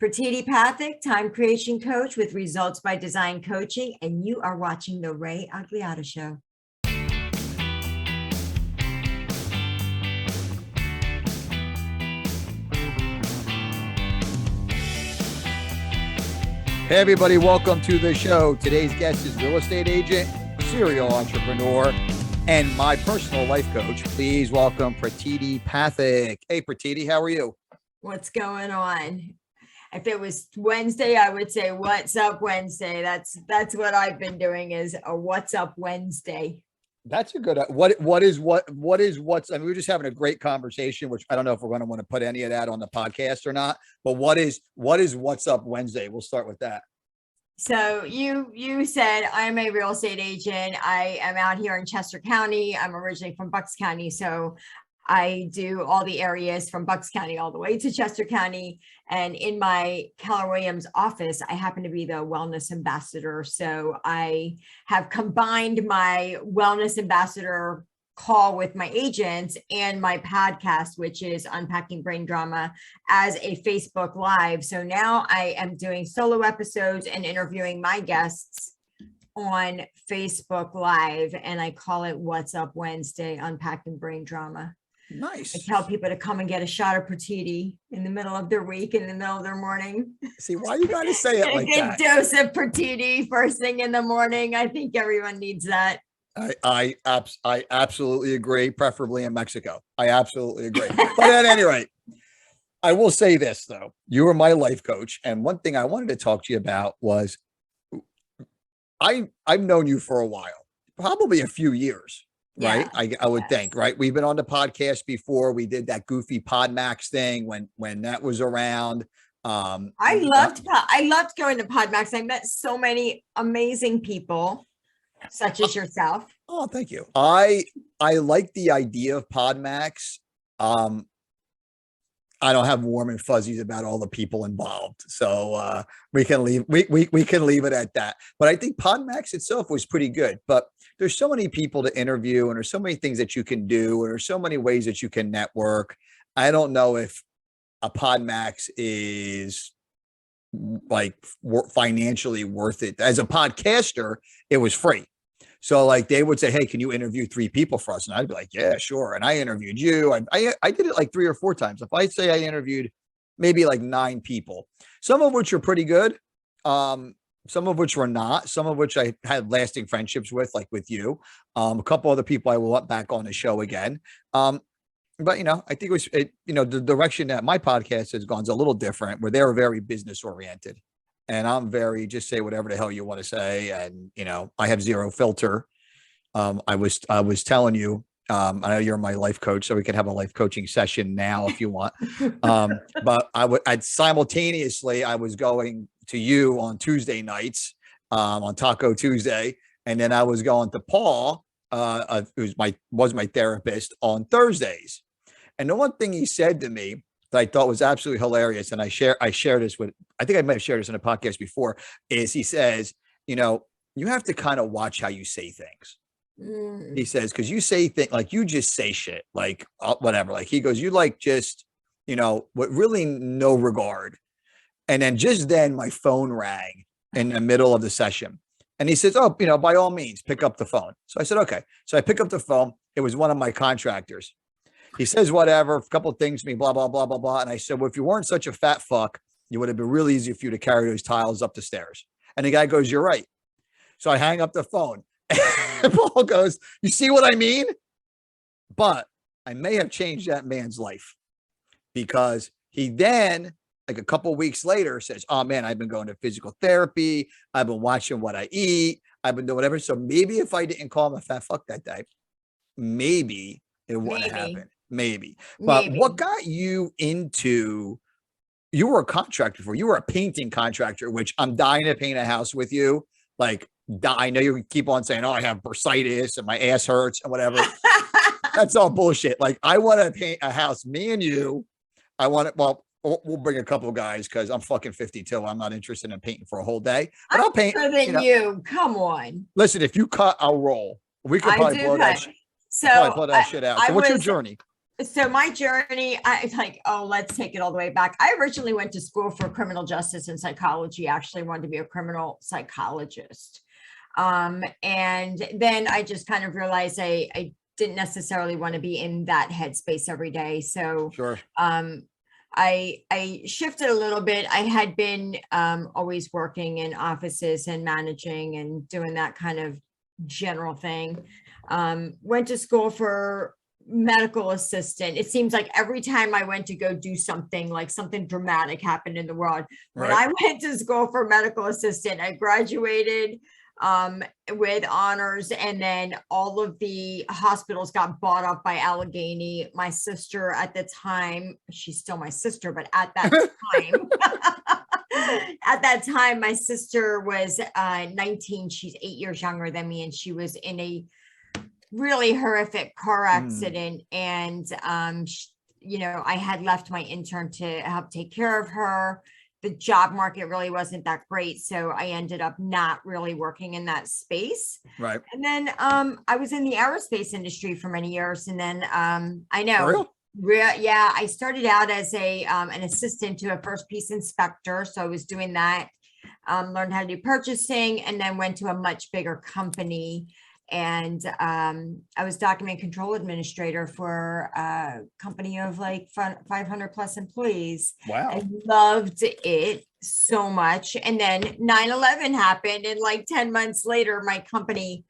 Pratiti Pathak, time creation coach with Results by Design Coaching, and you are watching the Agliata Show. Hey everybody, welcome to the show. Today's guest is real estate agent, serial entrepreneur, and my personal life coach. Please welcome Pratiti Pathak. Hey Pratiti, how are you? What's going on? If it was Wednesday, I would say, what's up Wednesday? That's what I've been doing, is a what's up Wednesday. That's a good, what's, I mean, we were just having a great conversation, which I don't know if we're going to want to put any of that on the podcast or not, but what is what's up Wednesday? We'll start with that. So you said I'm a real estate agent. I am out here in Chester County. I'm originally from Bucks County. So I do all the areas from Bucks County all the way to Chester County. And in my Keller Williams office, I happen to be the wellness ambassador. So I have combined my wellness ambassador call with my agents and my podcast, which is Unpacking Brain Drama, as a Facebook Live. So now I am doing solo episodes and interviewing my guests on Facebook Live, and I call it What's Up Wednesday, Unpacking Brain Drama. Nice. I tell people to come and get a shot of Prattiti in the middle of their week, in the middle of their morning. See, why you got to say it like that? A dose of Prattiti first thing in the morning. I think everyone needs that. I absolutely agree, preferably in Mexico. I absolutely agree. But at any rate, I will say this, though. You were my life coach. And one thing I wanted to talk to you about was I've known you for a while, probably a few years. Right. Yeah, I would think, right. We've been on the podcast before. We did that goofy PodMax thing when that was around. I loved going to PodMax. I met so many amazing people, such as yourself. Oh, thank you. I like the idea of PodMax. I don't have warm and fuzzies about all the people involved. So we can leave it at that. But I think PodMax itself was pretty good. But there's so many people to interview, and there's so many things that you can do, and there's so many ways that you can network. I don't know if a PodMax is like financially worth it. As a podcaster, it was free. So like they would say, hey, can you interview 3 people for us? And I'd be like, yeah, sure. And I interviewed you. I did it like 3 or 4 times. If I say I interviewed maybe like 9 people, some of which are pretty good. Some of which were not, some of which I had lasting friendships with, like with you. A couple other people I will want back on the show again. But, I think the direction that my podcast has gone is a little different, where they're very business oriented. And I'm very, just say whatever the hell you want to say. And, I have zero filter. I was telling you, I know you're my life coach, so we could have a life coaching session now if you want. But I'd simultaneously, I was going to you on Tuesday nights, on Taco Tuesday. And then I was going to Paul, who was my therapist, on Thursdays. And the one thing he said to me that I thought was absolutely hilarious, and I share this with, I think I might have shared this in a podcast before, is he says, you have to kind of watch how you say things. He says, because you say things like, you just say shit, like whatever. Like he goes, you like just, with really no regard. And then just then my phone rang in the middle of the session. And he says, oh, by all means, pick up the phone. So I said, okay. So I pick up the phone. It was one of my contractors. He says, whatever, a couple of things to me, blah, blah, blah, blah, blah. And I said, well, if you weren't such a fat fuck, it would have been really easy for you to carry those tiles up the stairs. And the guy goes, you're right. So I hang up the phone. And Paul goes, you see what I mean? But I may have changed that man's life, because he then, like a couple of weeks later, says, oh man, I've been going to physical therapy. I've been watching what I eat. I've been doing whatever. So maybe if I didn't call him a fat fuck that day, maybe it wouldn't happen. Maybe. But what got you into, you were a contractor before, you were a painting contractor, which I'm dying to paint a house with you. Like, I know you keep on saying, oh, I have bursitis and my ass hurts and whatever. That's all bullshit. Like, I want to paint a house, me and you. I want it. Well, we'll bring a couple of guys, because I'm fucking 52. I'm not interested in painting for a whole day. But I'll paint. Better than you. Come on. Listen, if you cut, I'll roll. We could probably blow that shit out. So what's your journey? So my journey, I like, oh, let's take it all the way back. I originally went to school for criminal justice and psychology. Actually wanted to be a criminal psychologist. And then I just kind of realized I didn't necessarily want to be in that headspace every day. So Sure. I shifted a little bit. I had been always working in offices and managing and doing that kind of general thing. Went to school for medical assistant. It seems like every time I went to go do something, like something dramatic happened in the world. When Right. I went to school for medical assistant, I graduated with honors, and then all of the hospitals got bought up by Allegheny. My sister at the time, she's still my sister, but at that time, at that time, my sister was 19. She's 8 years younger than me, and she was in a really horrific car accident. And, I had left my intern to help take care of her. The job market really wasn't that great. So I ended up not really working in that space. Right. And then I was in the aerospace industry for many years. And then I For know, real? yeah, I started out as an assistant to a first piece inspector. So I was doing that, learned how to do purchasing, and then went to a much bigger company. And I was document control administrator for a company of like 500 plus employees. Wow. I loved it so much. And then 9/11 happened, and like 10 months later, my company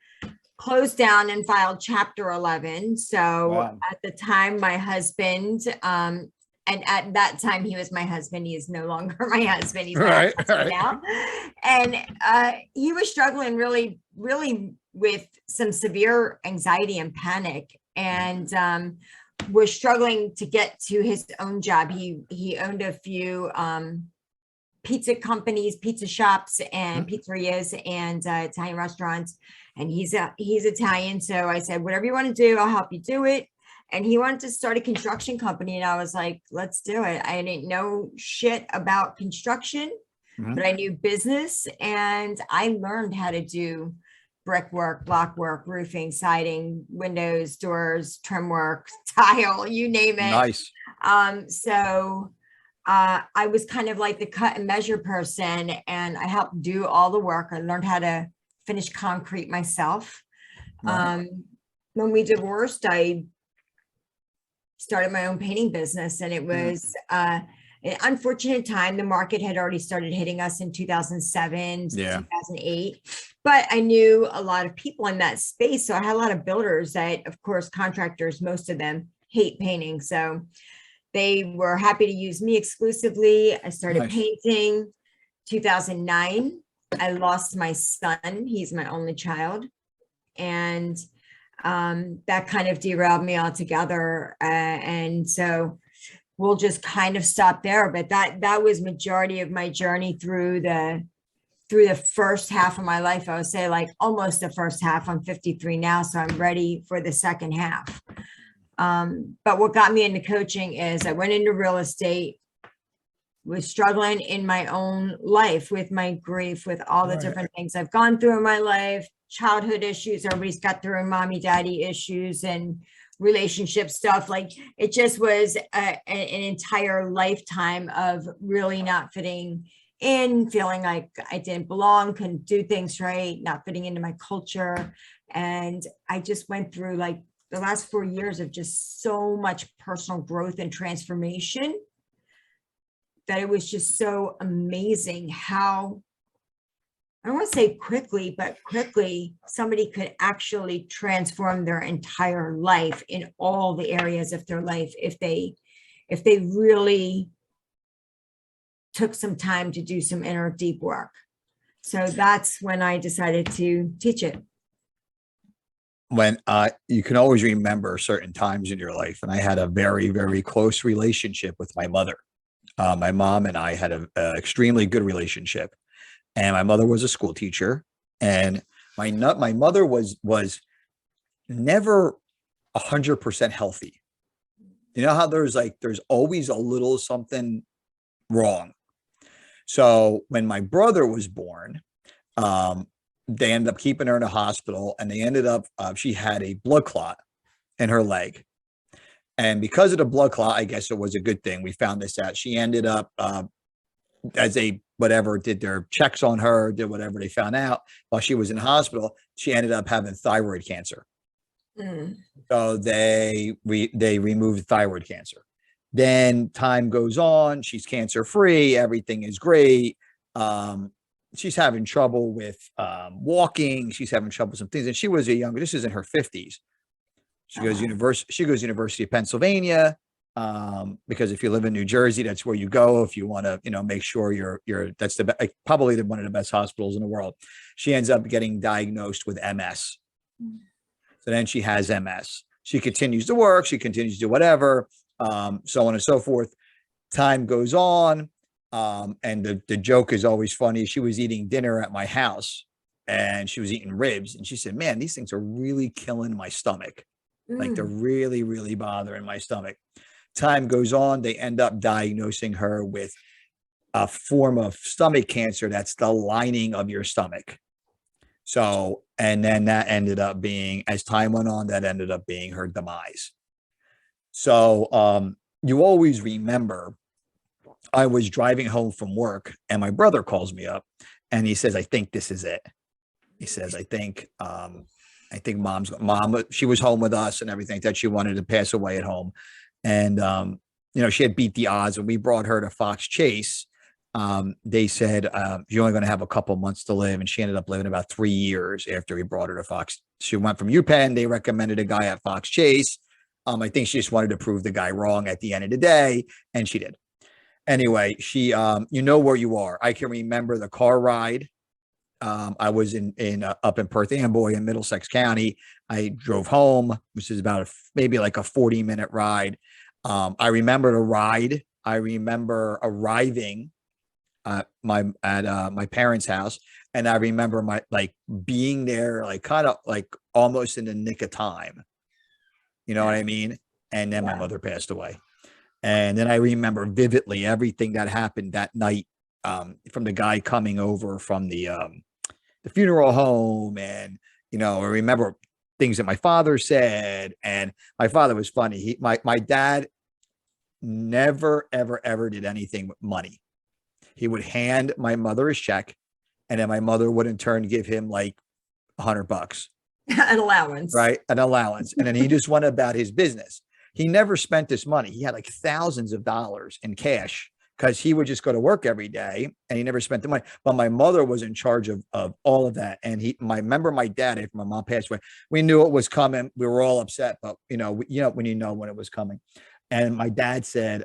closed down and filed Chapter 11. So Wow. at the time, my husband, and at that time, he was my husband. He is no longer my husband. He's my Right. husband Right. now. And he was struggling really, really with some severe anxiety and panic, and was struggling to get to his own job. He owned a few pizza companies, pizza shops, and pizzerias, and Italian restaurants. And he's Italian, so I said, whatever you want to do, I'll help you do it. And he wanted to start a construction company, and I was like, let's do it. I didn't know shit about construction, but I knew business, and I learned how to do brickwork, block work, roofing, siding, windows, doors, trim work, tile, you name it. Nice. So I was kind of like the cut and measure person, and I helped do all the work. I learned how to finish concrete myself. Right. When we divorced, I started my own painting business, and it was an unfortunate time. The market had already started hitting us in 2007, Yeah. 2008, but I knew a lot of people in that space. So I had a lot of builders that, of course, contractors, most of them hate painting. So they were happy to use me exclusively. I started Nice. painting 2009. I lost my son. He's my only child. And that kind of derailed me altogether. And so we'll just kind of stop there. But that was majority of my journey through the first half of my life. I would say like almost the first half. I'm 53 now, so I'm ready for the second half. But what got me into coaching is I went into real estate, was struggling in my own life with my grief, with all the different things I've gone through in my life, childhood issues. Everybody's got their own mommy, daddy issues and relationship stuff. Like it just was an entire lifetime of really not fitting in, feeling like I didn't belong, couldn't do things right, not fitting into my culture. And I just went through like the last 4 years of just so much personal growth and transformation that it was just so amazing how, I don't want to say quickly, but quickly somebody could actually transform their entire life in all the areas of their life if they really took some time to do some inner deep work. So that's when I decided to teach it. When you can always remember certain times in your life, and I had a very, very close relationship with my mother. My mom and I had an extremely good relationship, and my mother was a school teacher, and my mother was never 100% healthy. You know how there's always a little something wrong. So when my brother was born, they ended up keeping her in a hospital, and they ended up she had a blood clot in her leg. And because of the blood clot, I guess it was a good thing. We found this out. She ended up, as they whatever did their checks on her, did whatever they found out while she was in hospital, she ended up having thyroid cancer. Mm. So they removed thyroid cancer. Then time goes on, she's cancer free, everything is great. She's having trouble with walking, she's having trouble with some things, and she was a younger, this is in her 50s. She goes University of Pennsylvania, because if you live in New Jersey, that's where you go if you want to, make sure you're that's probably one of the best hospitals in the world. She ends up getting diagnosed with MS. So then she has MS. She continues to work, she continues to do whatever, so on and so forth. Time goes on, and the joke is always funny. She was eating dinner at my house, and she was eating ribs, and she said, "Man, these things are really killing my stomach. Like they're really, really bothering my stomach." Time goes on, they end up diagnosing her with a form of stomach cancer that's the lining of your stomach. So, and then that ended up being, as time went on, that ended up being her demise. So, you always remember, I was driving home from work and my brother calls me up and he says, "I think this is it." He says, I think mom, she was home with us and everything that she wanted to pass away at home. And, she had beat the odds and we brought her to Fox Chase. They said, you're only going to have a couple months to live. And she ended up living about 3 years after we brought her to Fox. She went from UPenn. They recommended a guy at Fox Chase. I think she just wanted to prove the guy wrong at the end of the day. And she did. Anyway, she, you know where you are. I can remember the car ride. I was up in Perth Amboy in Middlesex County. I drove home, which is about maybe like a 40-minute ride. I remember the ride. I remember arriving at my parents' house, and I remember being there, like kind of like almost in the nick of time. You know what I mean? And then my mother passed away. And then I remember vividly everything that happened that night, from the guy coming over from the funeral home. And, I remember things that my father said. And my father was funny. My dad never, ever, ever did anything with money. He would hand my mother his check, and then my mother would in turn give him like $100. An allowance. Right? An allowance. And then he just went about his business. He never spent this money. He had like thousands of dollars in cash because he would just go to work every day and he never spent the money. But my mother was in charge of all of that. And remember my dad, after my mom passed away, we knew it was coming. We were all upset, but when it was coming. And my dad said,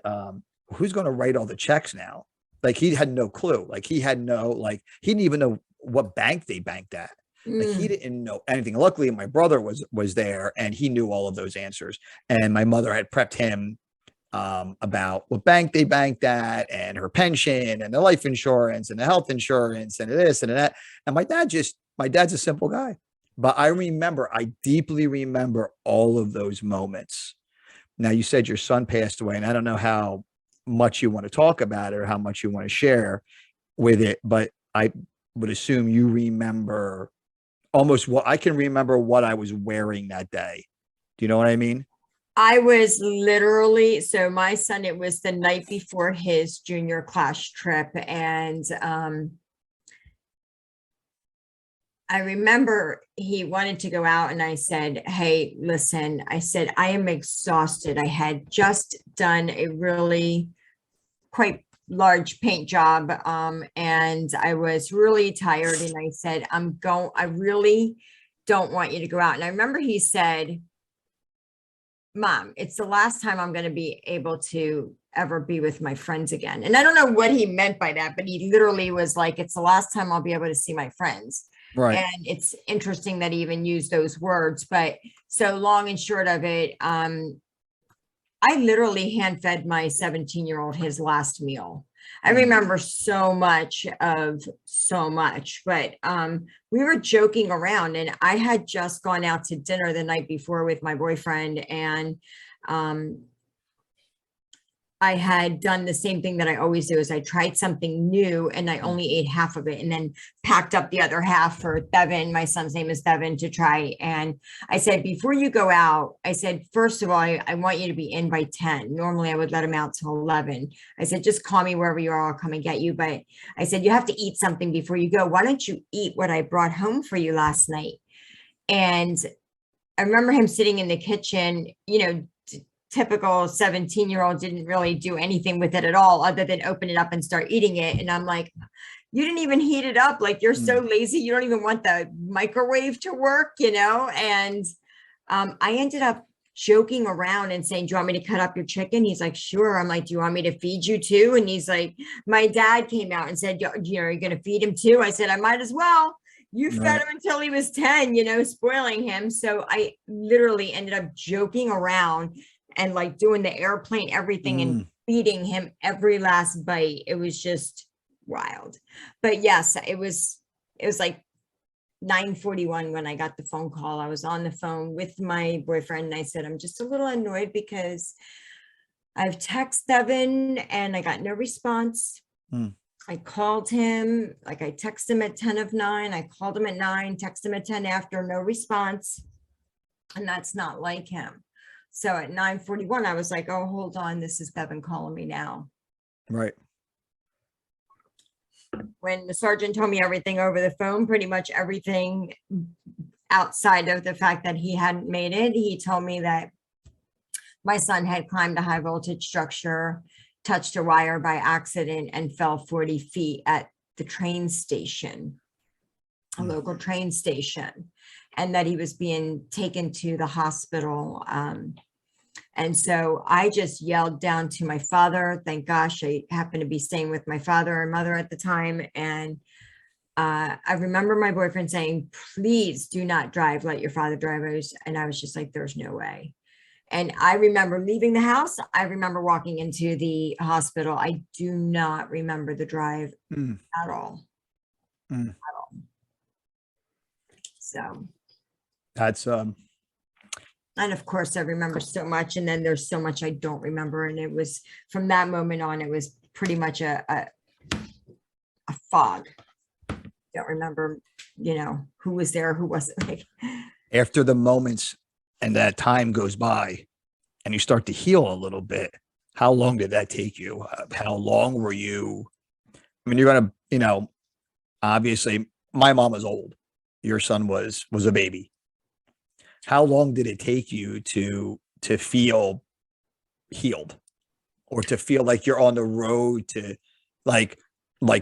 who's going to write all the checks now? Like he had no clue. Like he didn't even know what bank they banked at. Like he didn't know anything. Luckily, my brother was there and he knew all of those answers. And my mother had prepped him about what bank they banked at and her pension and the life insurance and the health insurance and this and that. And my dad's a simple guy. But I deeply remember all of those moments. Now, you said your son passed away, and I don't know how much you want to talk about it or how much you want to share with it, but I would assume you remember I can remember what I was wearing that day. Do you know what I mean? I was literally, so my son, it was the night before his junior class trip. And I remember he wanted to go out and I said, "Hey, listen," I said, "I am exhausted. I had just done a really quite large paint job. And I was really tired. And I said, I really don't want you to go out." And I remember he said, "Mom, it's the last time I'm going to be able to ever be with my friends again." And I don't know what he meant by that, but he literally was like, "It's the last time I'll be able to see my friends." Right. And it's interesting that he even used those words. But so long and short of it, I literally hand fed my 17-year-old his last meal. I remember so much, but we were joking around, and I had just gone out to dinner the night before with my boyfriend, and I had done the same thing that I always do is I tried something new and I Mm. only ate half of it and then packed up the other half for Devin. My son's name is Devin to try. And I said, before you go out, I said, first of all, I want you to be in by 10. Normally I would let him out till 11. I said, just call me wherever you are. I'll come and get you. But I said, you have to eat something before you go. Why don't you eat what I brought home for you last night? And I remember him sitting in the kitchen, typical 17-year-old didn't really do anything with it at all other than open it up and start eating it. And I'm like, you didn't even heat it up. Like you're so lazy. You don't even want the microwave to work, And I ended up joking around and saying, do you want me to cut up your chicken? He's like, sure. I'm like, do you want me to feed you too? And he's like, my dad came out and said, you're going to feed him too? I said, I might as well. You fed him until he was 10, spoiling him. So I literally ended up joking around and like doing the airplane, everything and feeding him every last bite. It was just wild. But yes, it was like 9:41 when I got the phone call. I was on the phone with my boyfriend and I said, I'm just a little annoyed because I've texted Devin and I got no response. I called him, like I texted him at 10 of 9. I called him at 9, texted him at 10 after, no response. And that's not like him. So at 9:41, I was like, oh, hold on. This is Devin calling me now. Right. When the sergeant told me everything over the phone, pretty much everything outside of the fact that he hadn't made it, he told me that my son had climbed a high voltage structure, touched a wire by accident, and fell 40 feet at the train station, a local train station, and that he was being taken to the hospital. And so I just yelled down to my father. Thank gosh, I happened to be staying with my father and mother at the time. And I remember my boyfriend saying, please do not drive, let your father drive. And I was just like, there's no way. And I remember leaving the house. I remember walking into the hospital. I do not remember the drive at all. At all. So that's and of course I remember so much, and then there's so much I don't remember. And it was from that moment on, it was pretty much a fog. Don't remember, who was there, who wasn't. Like, after the moments and that time goes by and you start to heal a little bit, how long did that take you? How long were you? I mean, you're going to, obviously my mom was old. Your son was a baby. How long did it take you to feel healed, or to feel like you're on the road to like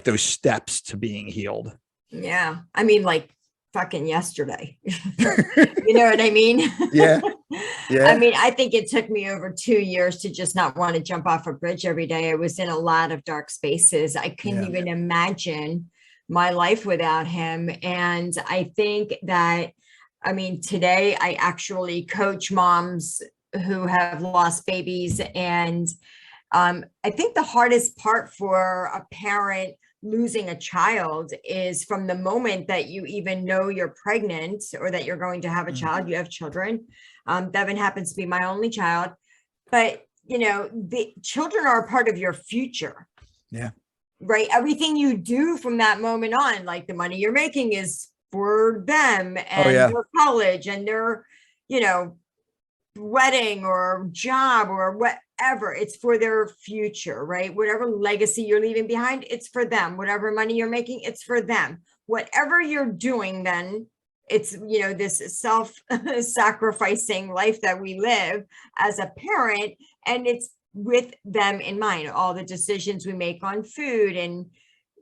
those steps to being healed? Yeah. I mean, like fucking yesterday. You know what I mean? Yeah. Yeah. I mean, I think it took me over 2 years to just not want to jump off a bridge every day. I was in a lot of dark spaces. I couldn't even imagine my life without him. And I think that, I mean, today I actually coach moms who have lost babies. And I think the hardest part for a parent losing a child is from the moment that you even know you're pregnant or that you're going to have a child. You have children. Devin happens to be my only child, but the children are a part of your future. Yeah. Right. Everything you do from that moment on, like the money you're making is for them and their college and their, wedding or job or whatever. It's for their future, right? Whatever legacy you're leaving behind, it's for them. Whatever money you're making, it's for them. Whatever you're doing, then it's, this self-sacrificing life that we live as a parent, and it's with them in mind. All the decisions we make on food and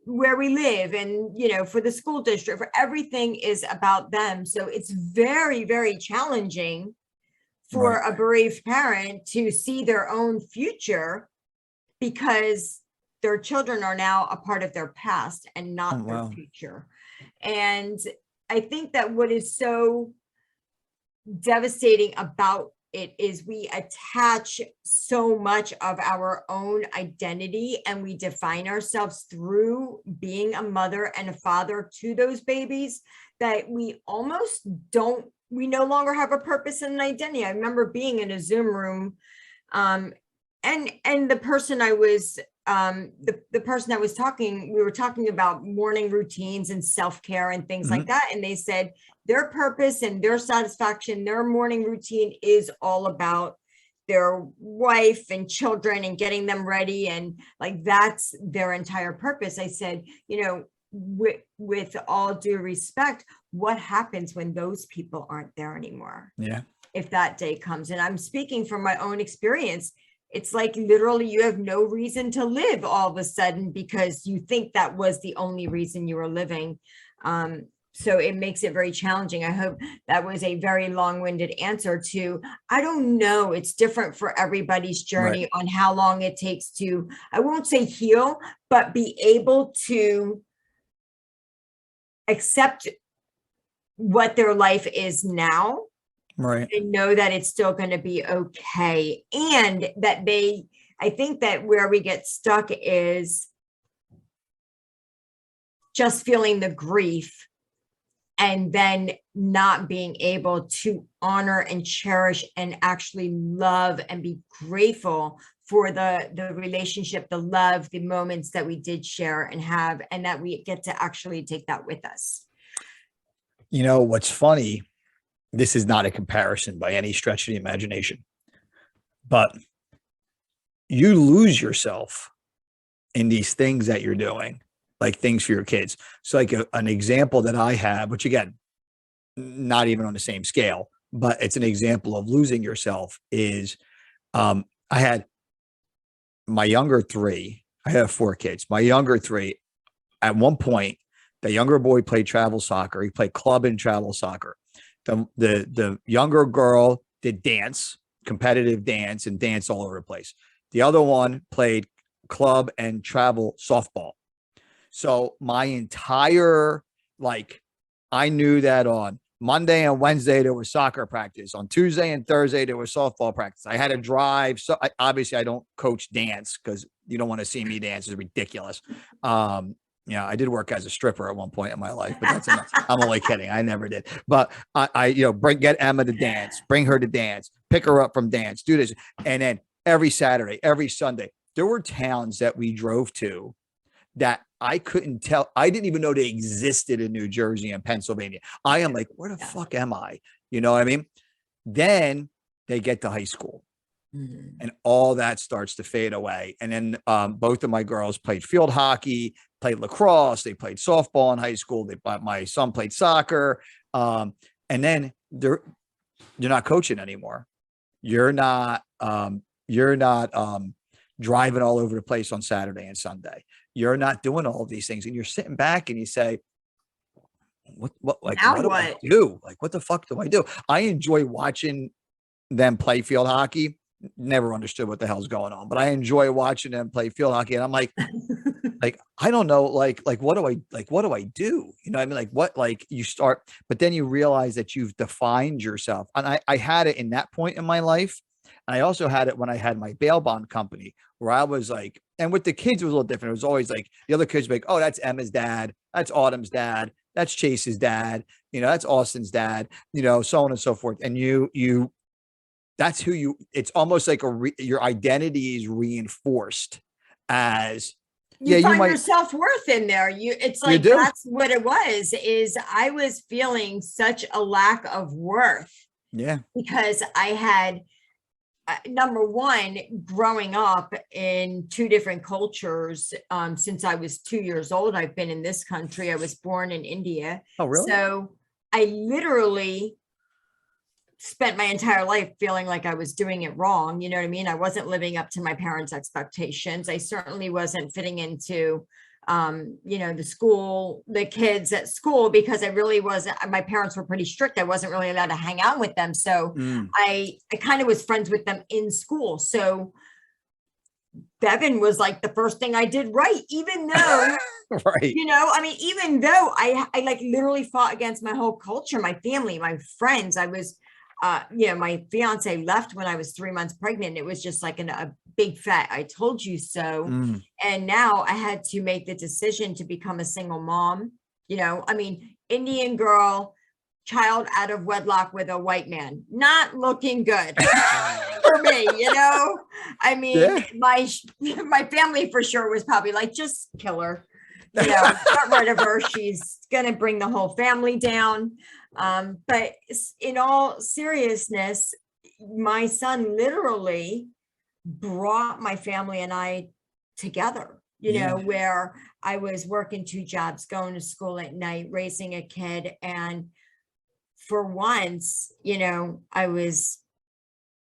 where we live and, for the school district, for everything is about them. So it's very, very challenging for a bereaved parent to see their own future because their children are now a part of their past and not their future. And I think that what is so devastating about it is we attach so much of our own identity and we define ourselves through being a mother and a father to those babies that we almost don't, we no longer have a purpose and an identity. I remember being in a Zoom room and and the person I was the person I was talking, we were talking about morning routines and self-care and things like that. And they said their purpose and their satisfaction, their morning routine is all about their wife and children and getting them ready. And like, that's their entire purpose. I said, you know, with all due respect, what happens when those people aren't there anymore? Yeah. If that day comes, and I'm speaking from my own experience, it's like literally you have no reason to live all of a sudden because you think that was the only reason you were living. So it makes it very challenging. I hope that was a very long-winded answer to, I don't know, it's different for everybody's journey on how long it takes to, I won't say heal, but be able to accept what their life is now. Right. And know that it's still going to be okay. And that I think that where we get stuck is just feeling the grief and then not being able to honor and cherish and actually love and be grateful for the relationship, the love, the moments that we did share and have, and that we get to actually take that with us. You know, what's funny, this is not a comparison by any stretch of the imagination, but you lose yourself in these things that you're doing, like things for your kids. So like an example that I have, which again, not even on the same scale, but it's an example of losing yourself is I had my younger three, I have 4 kids. My younger 3, at one point, the younger boy played travel soccer. He played club and travel soccer. The younger girl did dance, competitive dance, and danced all over the place. The other one played club and travel softball. So my entire, like, I knew that on Monday and Wednesday, there was soccer practice. On Tuesday and Thursday, there was softball practice. I had to drive. So obviously I don't coach dance because you don't want to see me dance. It's ridiculous. Yeah, I did work as a stripper at one point in my life, but that's enough. I'm only kidding. I never did. But I get Emma to dance, bring her to dance, pick her up from dance, do this. And then every Saturday, every Sunday, there were towns that we drove to that I couldn't tell. I didn't even know they existed in New Jersey and Pennsylvania. I am like, where the fuck am I? You know what I mean? Then they get to high school. And all that starts to fade away. And then both of my girls played field hockey, played lacrosse, they played softball in high school. My son played soccer. And then you're not coaching anymore. You're not driving all over the place on Saturday and Sunday. You're not doing all of these things. And you're sitting back and you say, what do I do? Like, what the fuck do I do? I enjoy watching them play field hockey. Never understood what the hell's going on, but I enjoy watching them play field hockey. And I'm like, I don't know, what do I do? You know what I mean? Like you start, but then you realize that you've defined yourself. And I had it in that point in my life. And I also had it when I had my bail bond company where I was like, and with the kids, it was a little different. It was always like the other kids were like, oh, that's Emma's dad. That's Autumn's dad. That's Chase's dad. You know, that's Austin's dad, you know, so on and so forth. And that's who you, it's almost like your identity is reinforced as, you find your self-worth in there. It's like, that's what it was, is I was feeling such a lack of worth. Yeah. Because I had, number one, growing up in 2 different cultures, since I was 2 years old, I've been in this country. I was born in India. Oh, really? So I literally spent my entire life feeling like I was doing it wrong. You know what I mean? I wasn't living up to my parents' expectations. I certainly wasn't fitting into, the kids at school, because I really wasn't, my parents were pretty strict. I wasn't really allowed to hang out with them. So I kind of was friends with them in school. So Bevan was like the first thing I did right, even though, right. Even though I like literally fought against my whole culture, my family, my friends. I was, my fiance left when I was 3 months pregnant. It was just like a big fat, I told you so. And now I had to make the decision to become a single mom. Indian girl, child out of wedlock with a white man, not looking good. for me, you know? I mean, Yeah. my family for sure was probably like, just kill her, you know, get rid of her. She's gonna bring the whole family down. But in all seriousness, my son literally brought my family and I together, you know, Yeah. where I was working 2 jobs, going to school at night, raising a kid. And for once, you know, I was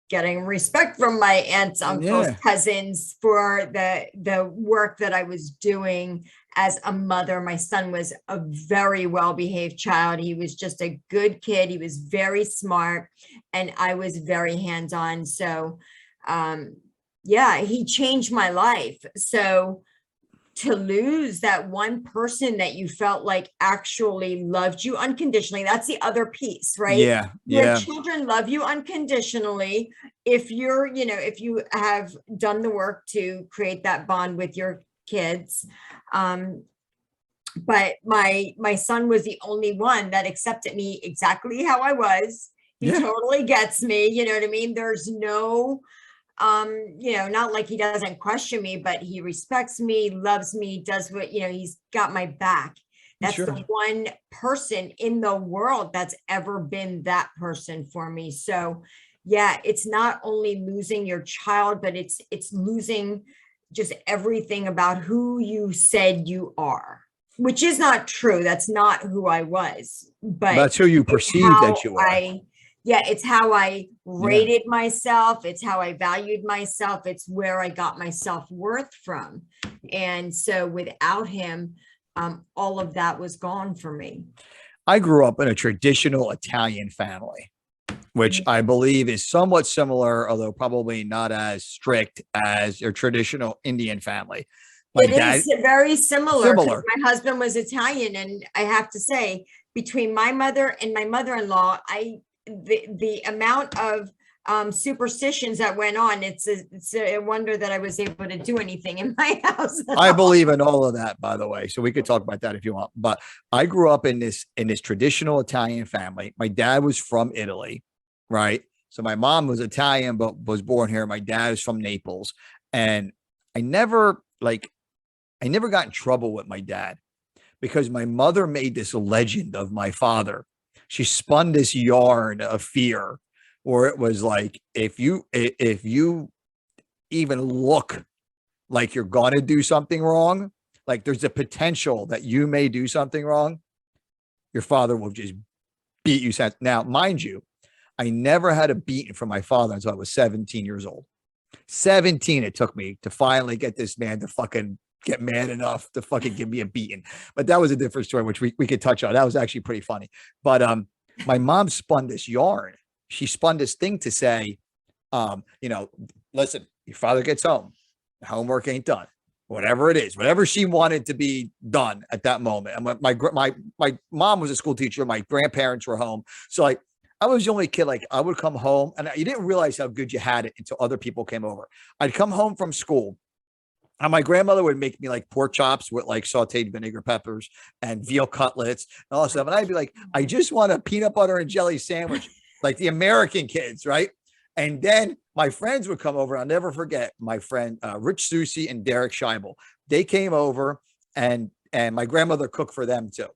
getting respect from my aunts, uncles, Yeah. cousins for the work that I was doing as a mother. My son was a very well-behaved child. He was just a good kid. He was very smart, and I was very hands-on. So, yeah, he changed my life. So to lose that one person that you felt like actually loved you unconditionally, that's the other piece, right? Yeah. Your Yeah. children love you unconditionally if you're, you know, if you have done the work to create that bond with your kids. But my son was the only one that accepted me exactly how I was. He Yeah. totally gets me, you know what I mean? There's no you know, not like he doesn't question me, but he respects me, loves me, does what, you know, he's got my back. That's Sure. the one person in the world that's ever been that person for me. So yeah, it's not only losing your child, but it's losing just everything about who you said you are, which is not true. That's not who I was, but That's who you it's perceive that how you are. yeah, it's how I Yeah. rated myself. It's how I valued myself. It's where I got my self-worth from. And so without him, all of that was gone for me. I grew up in a traditional Italian family, which Mm. I believe is somewhat similar, although probably not as strict as your traditional Indian family. My It dad, is very similar because similar. my husband was Italian, and I have to say, between my mother and my mother-in-law, the amount of superstitions that went on, it's a wonder that I was able to do anything in my house at I all. believe in all of that, by the way. So we could talk about that if you want. But I grew up in this traditional Italian family. My dad was from Italy, right? So my mom was Italian, but was born here. My dad is from Naples. And I never like I never got in trouble with my dad because my mother made this legend of my father. She spun this yarn of fear where it was like if you even look like you're going to do something wrong, like there's a potential that you may do something wrong, your father will just beat you. Now, mind you, I never had a beating from my father until I was 17 years old. 17, it took me to finally get this man to fucking get mad enough to fucking give me a beating. But that was a different story, which we could touch on. That was actually pretty funny. But my mom spun this yarn. She spun this thing to say, you know, listen, your father gets home, homework ain't done, whatever it is, whatever she wanted to be done at that moment. And my mom was a school teacher. My grandparents were home. So like, I was the only kid. Like I would come home and you didn't realize how good you had it until other people came over. I'd come home from school and my grandmother would make me like pork chops with like sauteed vinegar peppers and veal cutlets and all that stuff. And I'd be like, I just want a peanut butter and jelly sandwich, like the American kids, right? And then my friends would come over. I'll never forget my friend Rich Susi and Derek Scheibel. They came over and my grandmother cooked for them too.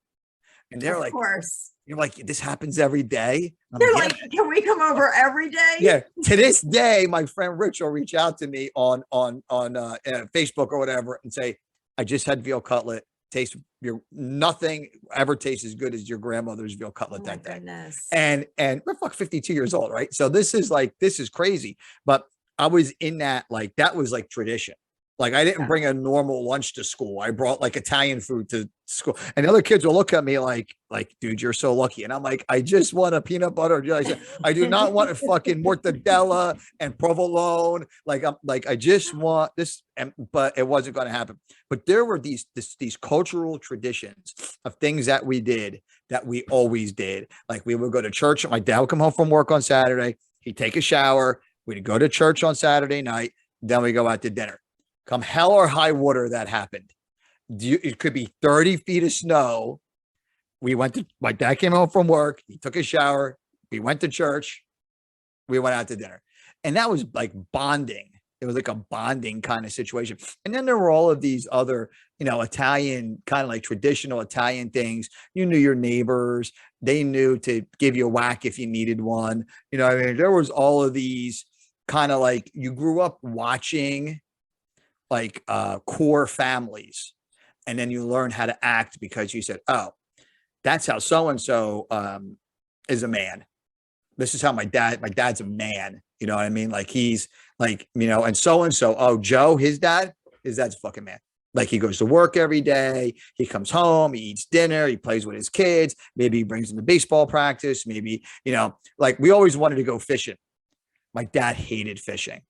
And they're Of like, course. you're like, this happens every day. I'm They're like, yeah, like, can we come over every day? yeah. To this day, my friend Rich will reach out to me on Facebook or whatever and say, I just had veal cutlet. Taste your nothing ever tastes as good as your grandmother's veal cutlet Oh my that day. goodness. And we're 52 years old, right? So this is crazy. But I was in that, like, that was like tradition. Like I didn't Yeah. bring a normal lunch to school. I brought like Italian food to school. And the other kids will look at me like, dude, you're so lucky. And I'm like, I just want a peanut butter. I do not want a fucking mortadella and provolone. Like I'm like, I just want this. But it wasn't going to happen. But there were these cultural traditions of things that we did that we always did. Like we would go to church. My dad would come home from work on Saturday. He'd take a shower. We'd go to church on Saturday night. Then we go out to dinner. Come hell or high water, that happened. It could be 30 feet of snow. My dad came home from work. He took a shower. We went to church. We went out to dinner. And that was like bonding. It was like a bonding kind of situation. And then there were all of these other, Italian kind of like traditional Italian things. You knew your neighbors. They knew to give you a whack if you needed one. I mean, there was all of these kind of like, you grew up watching like core families, and then you learn how to act because you said, oh, that's how so-and-so is a man. This is how my dad's a man. You know what I mean? Like he's like, and so-and-so, oh, Joe, his dad's a fucking man. Like he goes to work every day. He comes home, he eats dinner, he plays with his kids. Maybe he brings them to baseball practice. Maybe, like we always wanted to go fishing. My dad hated fishing.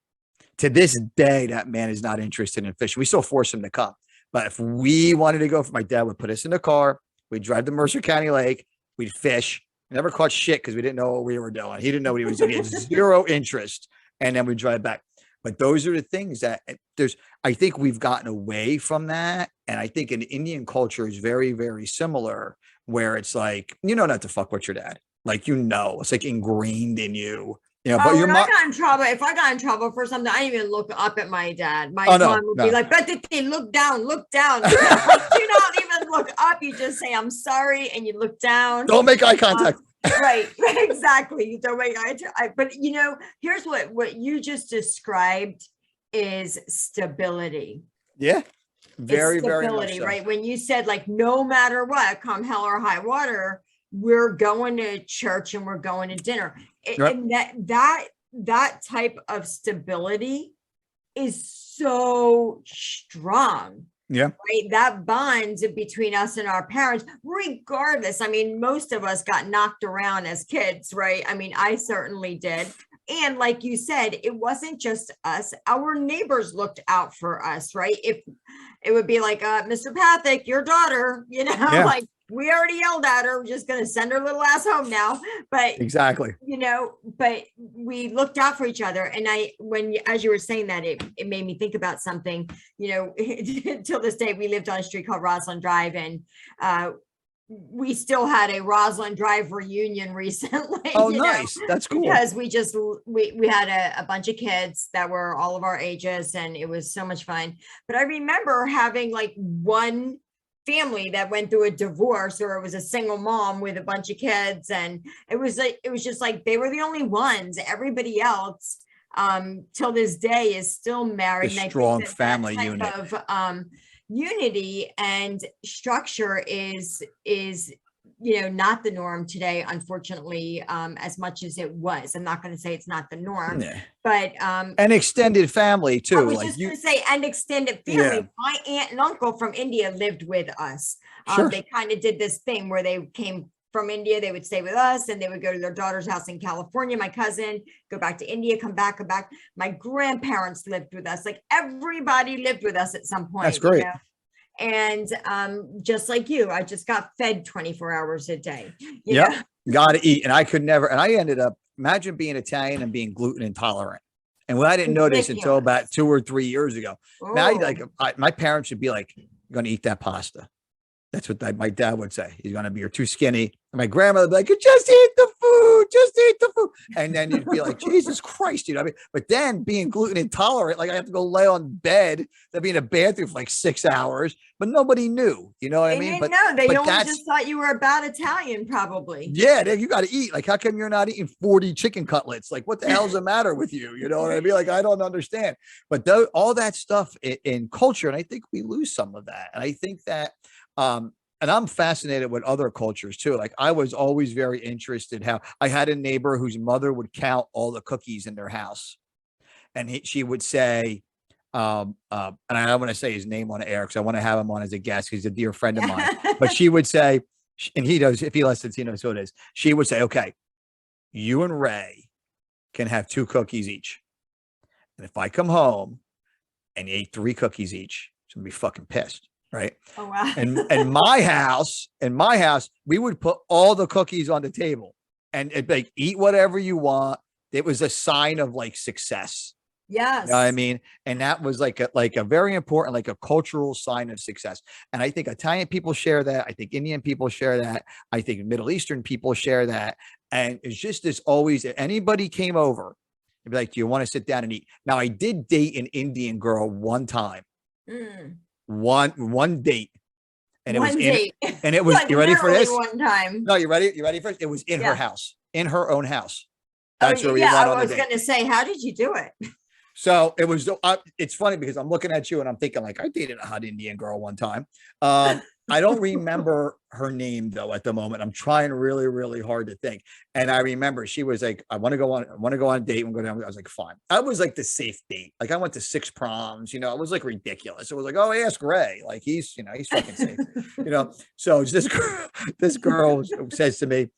To this day, that man is not interested in fishing. We still force him to come. But if we wanted to go, my dad would put us in the car. We'd drive to Mercer County Lake. We'd fish. Never caught shit because we didn't know what we were doing. He didn't know what he was doing. He had zero interest. And then we'd drive back. But those are the things that I think we've gotten away from that. And I think in Indian culture is very, very similar, where it's like, not to fuck with your dad. Like, it's like ingrained in you. But when I got in trouble, if I got in trouble for something, I didn't even look up at my dad. My mom would be like, Prattiti, look down, look down. You don't even look up. You just say, I'm sorry. And you look down. Don't make eye contact. Right. Exactly. You don't make eye contact. But, here's what you just described is stability. Yeah. Very, very much so. Right. When you said like, no matter what, come hell or high water, we're going to church and we're going to dinner. Yep. And that type of stability is so strong. Yeah. Right. That bond between us and our parents, regardless. I mean, most of us got knocked around as kids, right? I mean, I certainly did. And like you said, it wasn't just us. Our neighbors looked out for us, right? If it would be like, Mr. Pathak, your daughter, like, we already yelled at her. We're just going to send her little ass home now. But exactly, but we looked out for each other. And as you were saying that, it made me think about something, till this day, we lived on a street called Roslyn Drive, and we still had a Roslyn Drive reunion recently. Oh, nice. That's cool. Because we had a bunch of kids that were all of our ages, and it was so much fun. But I remember having like one family that went through a divorce, or it was a single mom with a bunch of kids, and it was just like they were the only ones. Everybody else till this day is still married. The strong family unit of unity and structure is not the norm today, unfortunately, as much as it was. I'm not going to say it's not the norm, but an extended family too. I was just going to say an extended family. Yeah. My aunt and uncle from India lived with us. Sure. They kind of did this thing where they came from India, they would stay with us, and they would go to their daughter's house in California, my cousin, go back to India, come back. My grandparents lived with us. Like everybody lived with us at some point. That's great. And just like you, I just got fed 24 hours a day. Yeah, got to eat. And I could never, and I ended up, imagine being Italian and being gluten intolerant. And I didn't know this until about 2 or 3 years ago. Now, my parents would be like, "You're going to eat that pasta." That's what my dad would say. He's going to be, "You're too skinny." And my grandmother would be like, "Just eat the food, just eat the food." And then you'd be like, Jesus Christ, what I mean? But then being gluten intolerant, like I have to go lay on bed, to be in a bathroom for like 6 hours, but nobody knew, you know what I mean? But no, they only just thought you were a bad Italian, probably. Yeah, you got to eat. Like, how come you're not eating 40 chicken cutlets? Like, what the hell's the matter with you? You know what I mean? Like, I don't understand. But all that stuff in culture, and I think we lose some of that. And I think that, and I'm fascinated with other cultures too. Like I was always very interested how I had a neighbor whose mother would count all the cookies in their house. And she would say, and I don't want to say his name on air because I want to have him on as a guest. He's a dear friend of mine, but she would say, and he knows, if he listens, he knows who it is. She would say, "Okay, you and Ray can have 2 cookies each. And if I come home and ate 3 cookies each, I'm gonna be fucking pissed." Right. Oh, wow. And my house, we would put all the cookies on the table and it'd be like, eat whatever you want. It was a sign of like success. Yes. You know what I mean? And that was like a very important, like a cultural sign of success. And I think Italian people share that. I think Indian people share that. I think Middle Eastern people share that. And it's just this always, if anybody came over, He'd be like, do you want to sit down and eat? Now I did date an Indian girl one time, Mm. one date. And it was One in, date. and it was, Like you ready for literally this? one time. No, you ready? You ready for it? It was in her Yeah. house, in her own house. Oh, That's where we yeah. went I on a was date. going to say, how did you do it? So it was, it's funny because I'm looking at you and I'm thinking like, I dated a hot Indian girl one time. I don't remember her name though at the moment. I'm trying really, really hard to think. And I remember she was like, I want to go on a date and go down. I was like, fine. I was like the safe date. Like I went to 6 proms, you know, it was like ridiculous. It was like, oh, ask Ray. Like he's fucking safe, you know? So this girl says to me,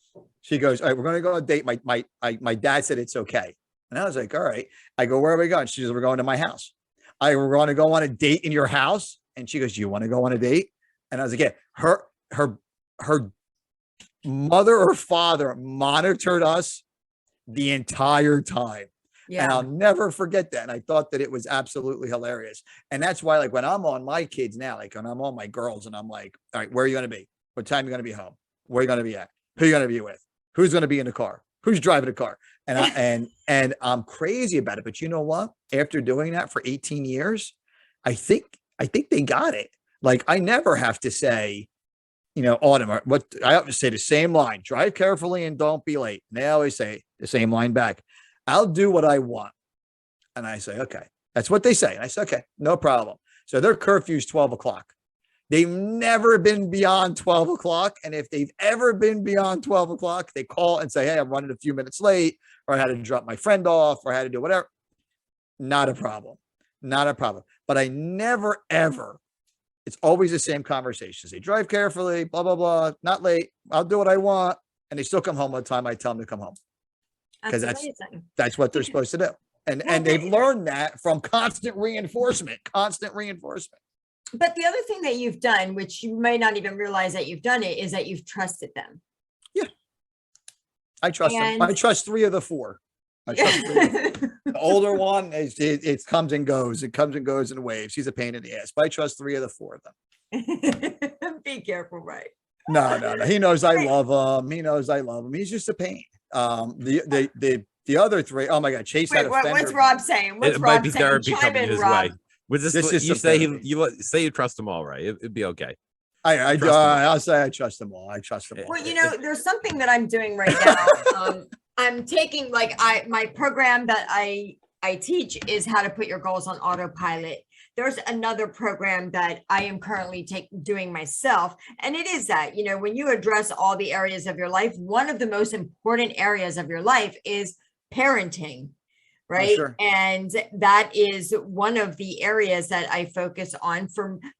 she goes, all right, we're going to go on a date. My dad said it's okay. And I was like, all right. I go, where are we going? She says, we're going to my house. We're going to go on a date in your house. And she goes, do you want to go on a date? And I was like, yeah, her mother or father monitored us the entire time. Yeah. And I'll never forget that. And I thought that it was absolutely hilarious. And that's why, like, when I'm on my kids now, like when I'm on my girls and I'm like, all right, where are you going to be? What time are you going to be home? Where are you going to be at? Who are you going to be with? Who's going to be in the car? Who's driving the car? And I'm crazy about it. But you know what? After doing that for 18 years, I think they got it. Like I never have to say, you know, Autumn, what I have to say the same line, drive carefully and don't be late. And they always say the same line back. I'll do what I want. And I say, okay, that's what they say. And I say, okay, no problem. So their curfew is 12 o'clock. They've never been beyond 12 o'clock. And if they've ever been beyond 12 o'clock, they call and say, hey, I'm running a few minutes late, or I had to drop my friend off, or I had to do whatever. Not a problem. Not a problem. But I never, ever, it's always the same conversations. They drive carefully, blah, blah, blah, not late. I'll do what I want. And they still come home by the time I tell them to come home. Because that's what they're supposed to do. And they've learned that from constant reinforcement. But the other thing that you've done, which you may not even realize that you've done it, is that you've trusted them. Yeah. I trust them. I trust 3 of the 4. I trust 3 of the 4. The older one, it comes and goes. It comes and goes in waves. He's a pain in the ass. But I trust 3 of the 4 of them. Be careful, right? No. He knows I love him. He's just a pain. The other 3, oh my God, Chase had a fender. What's Rob saying? It might be therapy coming his way. With this you say you trust them all, right? It'd be okay. I'll say I trust them all. Well, you know, there's something that I'm doing right now. I'm taking my program that I teach is how to put your goals on autopilot. There's another program that I am currently doing myself. And it is that, you know, when you address all the areas of your life, one of the most important areas of your life is parenting. Right. Sure. And that is one of the areas that I focus on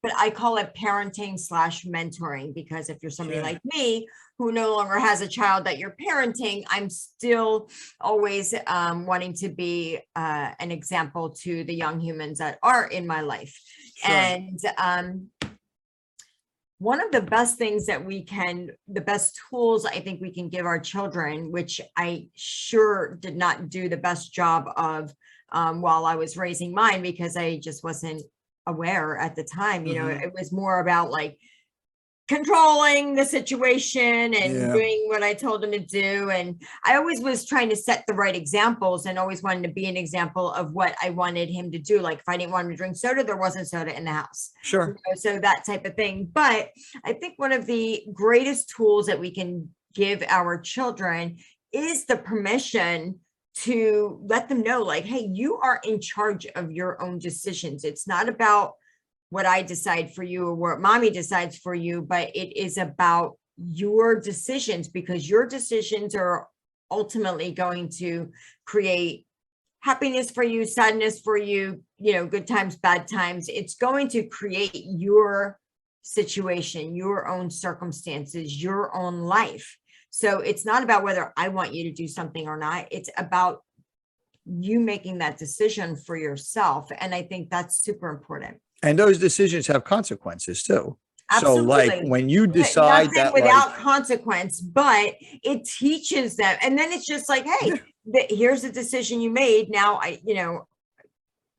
but I call it parenting / mentoring, because if you're somebody like me who no longer has a child that you're parenting, I'm still always wanting to be an example to the young humans that are in my life. Sure. And one of the best things that the best tools I think we can give our children, which I sure did not do the best job of while I was raising mine, because I just wasn't aware at the time. You know, it was more about like controlling the situation and doing what I told them to do. And I always was trying to set the right examples and always wanted to be an example of what I wanted him to do. Like if I didn't want him to drink soda, there wasn't soda in the house. Sure. You know, so that type of thing. But I think one of the greatest tools that we can give our children is the permission to let them know, like, hey, you are in charge of your own decisions. It's not about what I decide for you or what mommy decides for you, but it is about your decisions, because your decisions are ultimately going to create happiness for you, sadness for you, you know, good times, bad times. It's going to create your situation, your own circumstances, your own life. So it's not about whether I want you to do something or not. It's about you making that decision for yourself. And I think that's super important. And those decisions have consequences too. Absolutely. So like when you decide that without consequence, but it teaches them. And then it's just like, hey, here's the decision you made. Now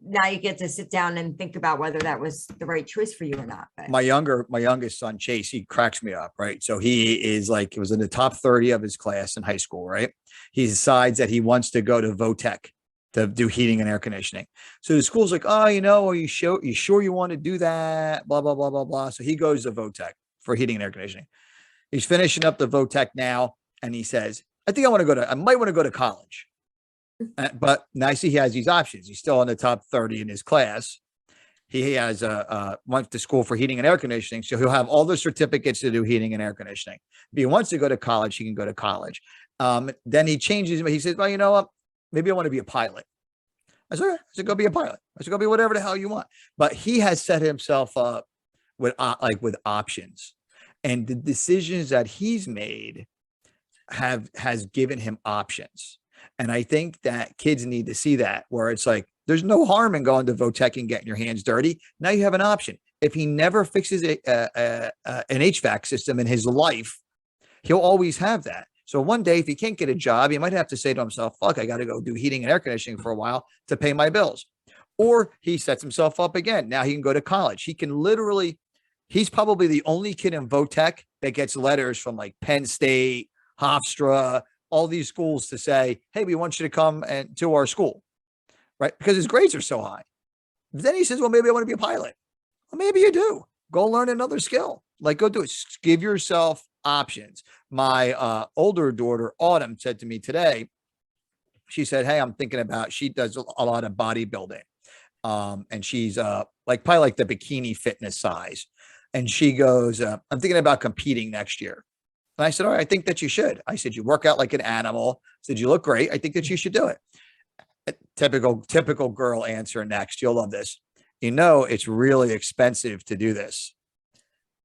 now you get to sit down and think about whether that was the right choice for you or not. But my youngest son, Chase, he cracks me up, right? So he is like, he was in the top 30 of his class in high school, right? He decides that he wants to go to Votech. to do heating and air conditioning. So the school's like, oh, are you sure you want to do that? Blah, blah, blah, blah, blah. So he goes to VOTEC for heating and air conditioning. He's finishing up the VOTEC now. And he says, I might want to go to college. But now I see he has these options. He's still in the top 30 in his class. He has went to school for heating and air conditioning. So he'll have all the certificates to do heating and air conditioning. If he wants to go to college, he can go to college. Then he changes. He says, well, you know what? Maybe I want to be a pilot. I said, go be a pilot. I said, go be whatever the hell you want. But he has set himself up with options, and the decisions that he's made has given him options. And I think that kids need to see that, where it's like, there's no harm in going to VOTEC and getting your hands dirty. Now you have an option. If he never fixes an HVAC system in his life, he'll always have that. So one day, if he can't get a job, he might have to say to himself, fuck, I got to go do heating and air conditioning for a while to pay my bills. Or he sets himself up again. Now he can go to college. He can literally, he's probably the only kid in VOTEC that gets letters from like Penn State, Hofstra, all these schools to say, hey, we want you to come and to our school, right? Because his grades are so high. Then he says, well, maybe I want to be a pilot. Well, maybe you do. Go learn another skill. Like, go do it. Give yourself options. My older daughter, Autumn, said to me today, she said, hey, I'm thinking about, she does a lot of bodybuilding. And she's like probably like the bikini fitness size. And she goes, I'm thinking about competing next year. And I said, all right, I think that you should. I said, you work out like an animal. I said, you look great. I think that you should do it. Typical girl answer next. You'll love this. It's really expensive to do this.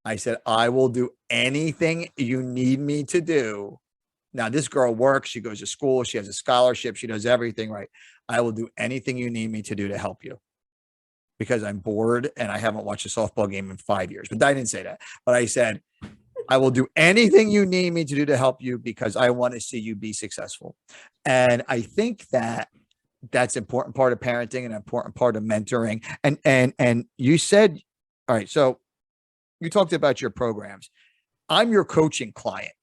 I said, I will do anything you need me to do. Now, this girl works. She goes to school. She has a scholarship. She does everything right. I will do anything you need me to do to help you, because I'm bored and I haven't watched a softball game in 5 years. But I didn't say that. But I said, I will do anything you need me to do to help you, because I want to see you be successful. And I think that that's an important part of parenting and an important part of mentoring. And you said, all right, so you talked about your programs. I'm your coaching client.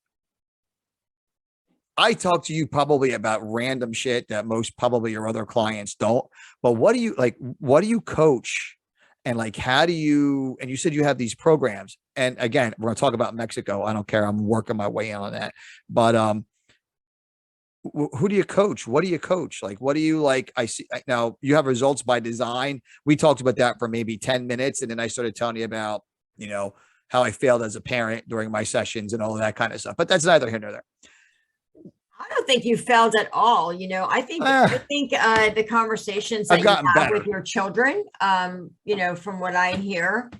I talk to you probably about random shit that most probably your other clients don't. But what do you coach? And like, how do you, and you said you have these programs. And again, we're going to talk about Mexico. I don't care. I'm working my way on that. But who do you coach? What do you coach? Like, what do you like? I see now you have results by design. We talked about that for maybe 10 minutes. And then I started telling you about, how I failed as a parent during my sessions and all of that kind of stuff. But that's neither here nor there. I don't think you failed at all. I think the conversations that you have with your children, from what I hear,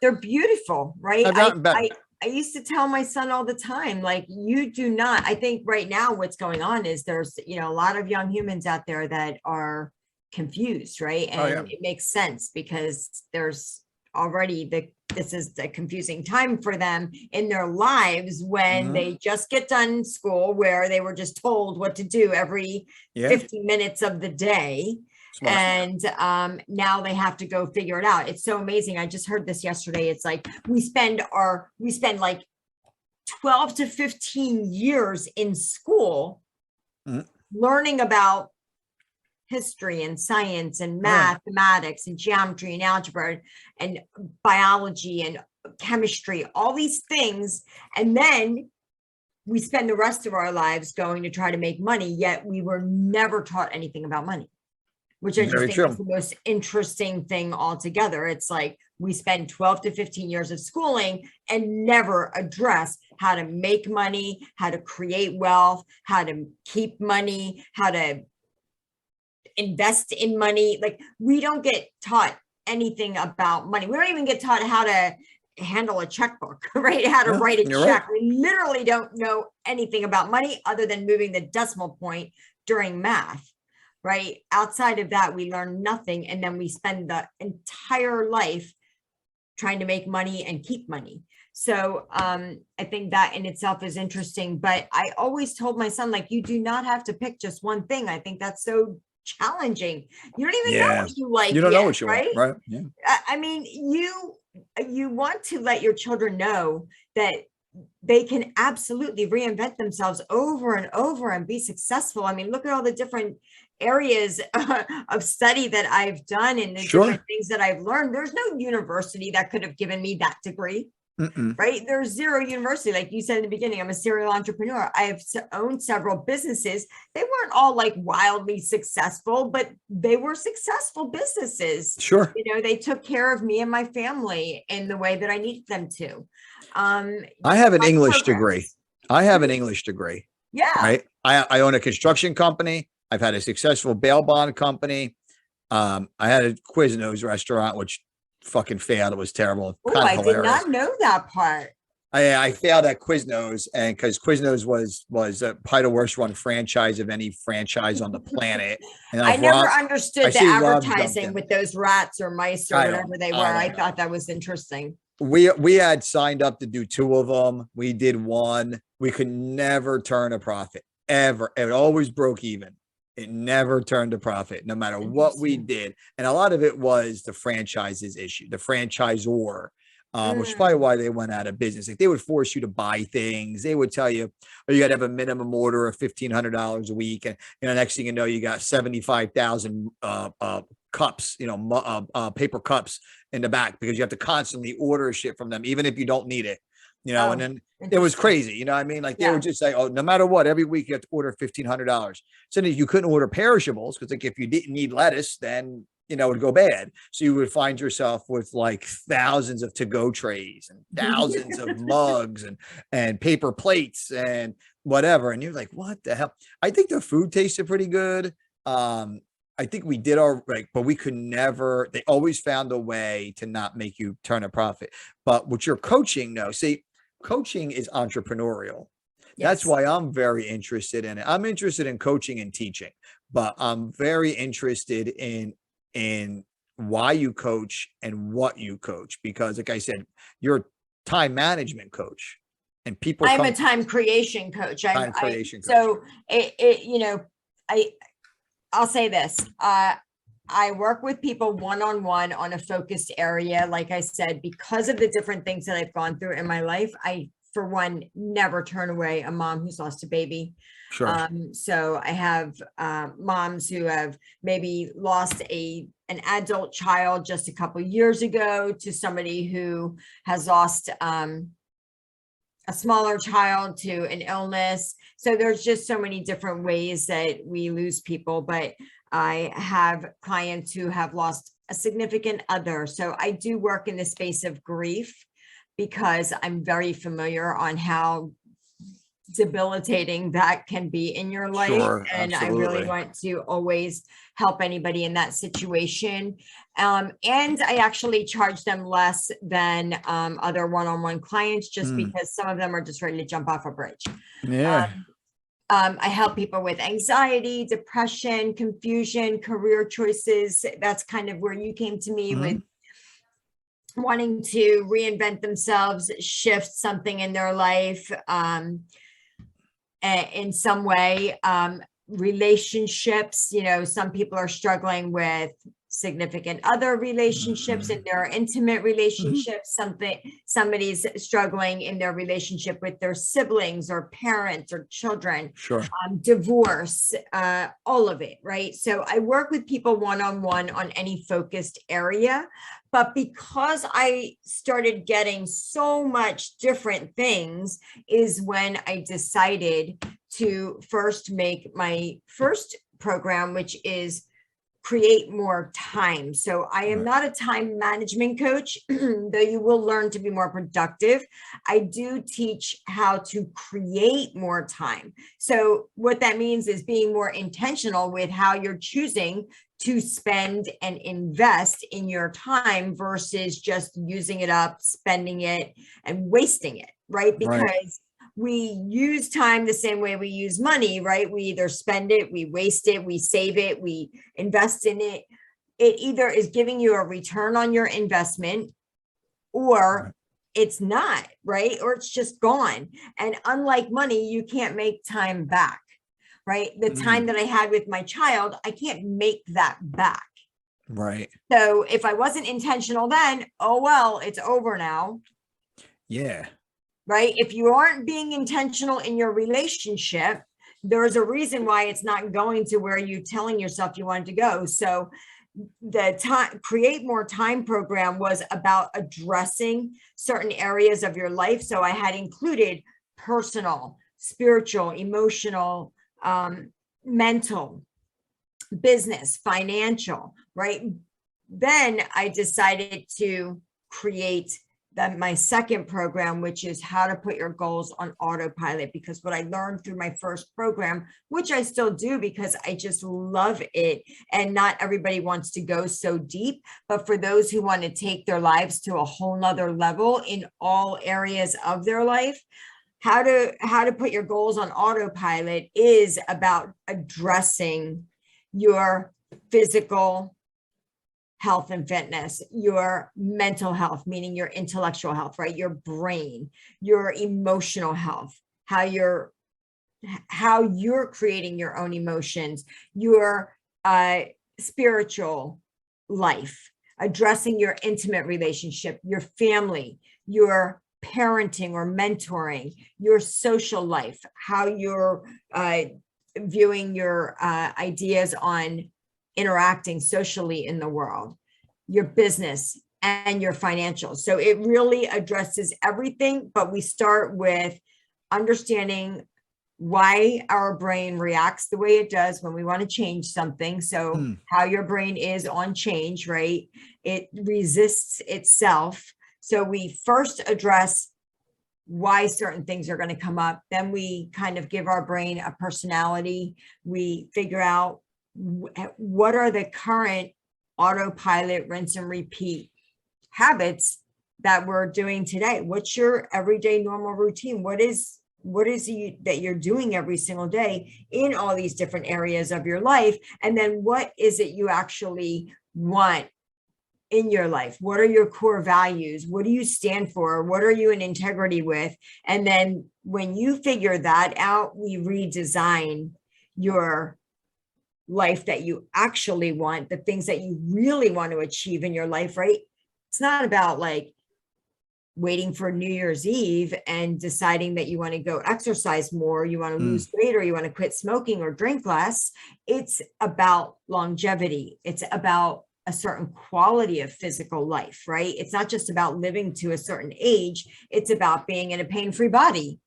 they're beautiful, right? I used to tell my son all the time, like, you do not, I think right now what's going on is there's, a lot of young humans out there that are confused, right? And it makes sense, because there's already this is the confusing time for them in their lives when they just get done school, where they were just told what to do every 50 minutes of the day. Smart. And now they have to go figure it out. It's so amazing. I just heard this yesterday. It's like we spend like 12 to 15 years in school learning about history and science and mathematics and geometry and algebra and biology and chemistry, all these things. And then we spend the rest of our lives going to try to make money, yet we were never taught anything about money, which I just think is the most interesting thing altogether. It's like we spend 12 to 15 years of schooling and never address how to make money, how to create wealth, how to keep money, how to invest in money. Like, we don't get taught anything about money. We don't even get taught how to handle a checkbook, right? How to write a check. Right. We literally don't know anything about money other than moving the decimal point during math, right? Outside of that, we learn nothing. And then we spend the entire life trying to make money and keep money. So I think that in itself is interesting. But I always told my son, like, you do not have to pick just one thing. I think that's so challenging. You don't even know what you like. You don't know what you want, right? Yeah. I mean, you want to let your children know that they can absolutely reinvent themselves over and over and be successful. I mean, look at all the different areas of study that I've done and the different things that I've learned. There's no university that could have given me that degree. Right? There's zero university. Like you said in the beginning, I'm a serial entrepreneur. I've owned several businesses. They weren't all like wildly successful, but they were successful businesses. Sure. You know, they took care of me and my family in the way that I needed them to. I have an English degree. I have an English degree. Yeah. Right. I own a construction company. I've had a successful bail bond company. I had a Quiznos restaurant, which fucking failed. It was terrible. Oh, I did not know that part. I failed at Quiznos, and because Quiznos was probably the worst run franchise of any franchise on the planet. And I never understood the advertising with those rats or mice or whatever they were. I thought that was interesting. We had signed up to do 2 of them. We did 1. We could never turn a profit ever. It always broke even. It never turned a profit, no matter what we did. And a lot of it was the franchise's issue, the franchisor, which is probably why they went out of business. Like, they would force you to buy things. They would tell you, oh, you got to have a minimum order of $1,500 a week. And, next thing you know, you got 75,000 cups, paper cups in the back, because you have to constantly order shit from them, even if you don't need it. And then it was crazy. I mean, like, they would just say, oh, no matter what, every week you have to order $1,500. So you couldn't order perishables, because, like, if you didn't need lettuce, then, it would go bad. So you would find yourself with like thousands of to-go trays and thousands of mugs and paper plates and whatever. And you're like, what the hell? I think the food tasted pretty good. I think we did all right, but we could never, they always found a way to not make you turn a profit. But with your coaching, no, see, coaching is entrepreneurial. Yes. That's why I'm very interested in it. I'm interested in coaching and teaching, but I'm very interested in why you coach and what you coach, because, like I said, you're a time management coach, and people. I'm a time creation coach. So I'll say this. I work with people one-on-one on a focused area. Like I said, because of the different things that I've gone through in my life, I, for one, never turn away a mom who's lost a baby. Sure. So I have moms who have maybe lost an adult child just a couple years ago, to somebody who has lost a smaller child to an illness. So there's just so many different ways that we lose people. But I have clients who have lost a significant other. So I do work in the space of grief, because I'm very familiar on how debilitating that can be in your life. Sure, and absolutely. I really want to always help anybody in that situation. And I actually charge them less than other one-on-one clients, just because some of them are just ready to jump off a bridge. Yeah. I help people with anxiety, depression, confusion, career choices. That's kind of where you came to me with wanting to reinvent themselves, shift something in their life in some way. Relationships, some people are struggling with significant other relationships, in their intimate relationships. Somebody's struggling in their relationship with their siblings or parents or children. Sure. Divorce, all of it, right? So I work with people one-on-one on any focused area. But because I started getting so much different things is when I decided to first make my first program, which is create more time. So I am not a time management coach, though you will learn to be more productive. I do teach how to create more time. So what that means is being more intentional with how you're choosing to spend and invest in your time versus just using it up, spending it, and wasting it, right? Because we use time the same way we use money, right? We either spend it, we waste it, we save it, we invest in it. It either is giving you a return on your investment, or it's not, right? Or it's just gone. And unlike money, you can't make time back, right? The time that I had with my child, I can't make that back. Right. So if I wasn't intentional then, oh, well, it's over now. Yeah. Right? If you aren't being intentional in your relationship, there's a reason why it's not going to where you're telling yourself you wanted to go. So the create more time program was about addressing certain areas of your life. So I had included personal, spiritual, emotional, mental, business, financial, right? Then I decided to create my second program, which is how to put your goals on autopilot, because what I learned through my first program, which I still do because I just love it, and not everybody wants to go so deep, but for those who want to take their lives to a whole nother level in all areas of their life, how to put your goals on autopilot is about addressing your physical health and fitness, your mental health, meaning your intellectual health, right? Your brain, your emotional health, how you're creating your own emotions, your spiritual life, addressing your intimate relationship, your family, your parenting or mentoring, your social life, how you're viewing your ideas on interacting socially in the world, your business, and your financials. So it really addresses everything, but we start with understanding why our brain reacts the way it does when we want to change something. So how your brain is on change, right? It resists itself. So we first address why certain things are going to come up. Then we kind of give our brain a personality. We figure out what are the current autopilot, rinse and repeat habits that we're doing today. What's your everyday normal routine? What is that you're doing every single day in all these different areas of your life? And then what is it you actually want in your life? What are your core values? What do you stand for? What are you in integrity with? And then when you figure that out, we redesign your life that you actually want, the things that you really want to achieve in your life, right? It's not about like waiting for New Year's Eve and deciding that you want to go exercise more, you want to lose weight, or you want to quit smoking or drink less. It's about longevity. It's about a certain quality of physical life, right? It's not just about living to a certain age. It's about being in a pain-free body.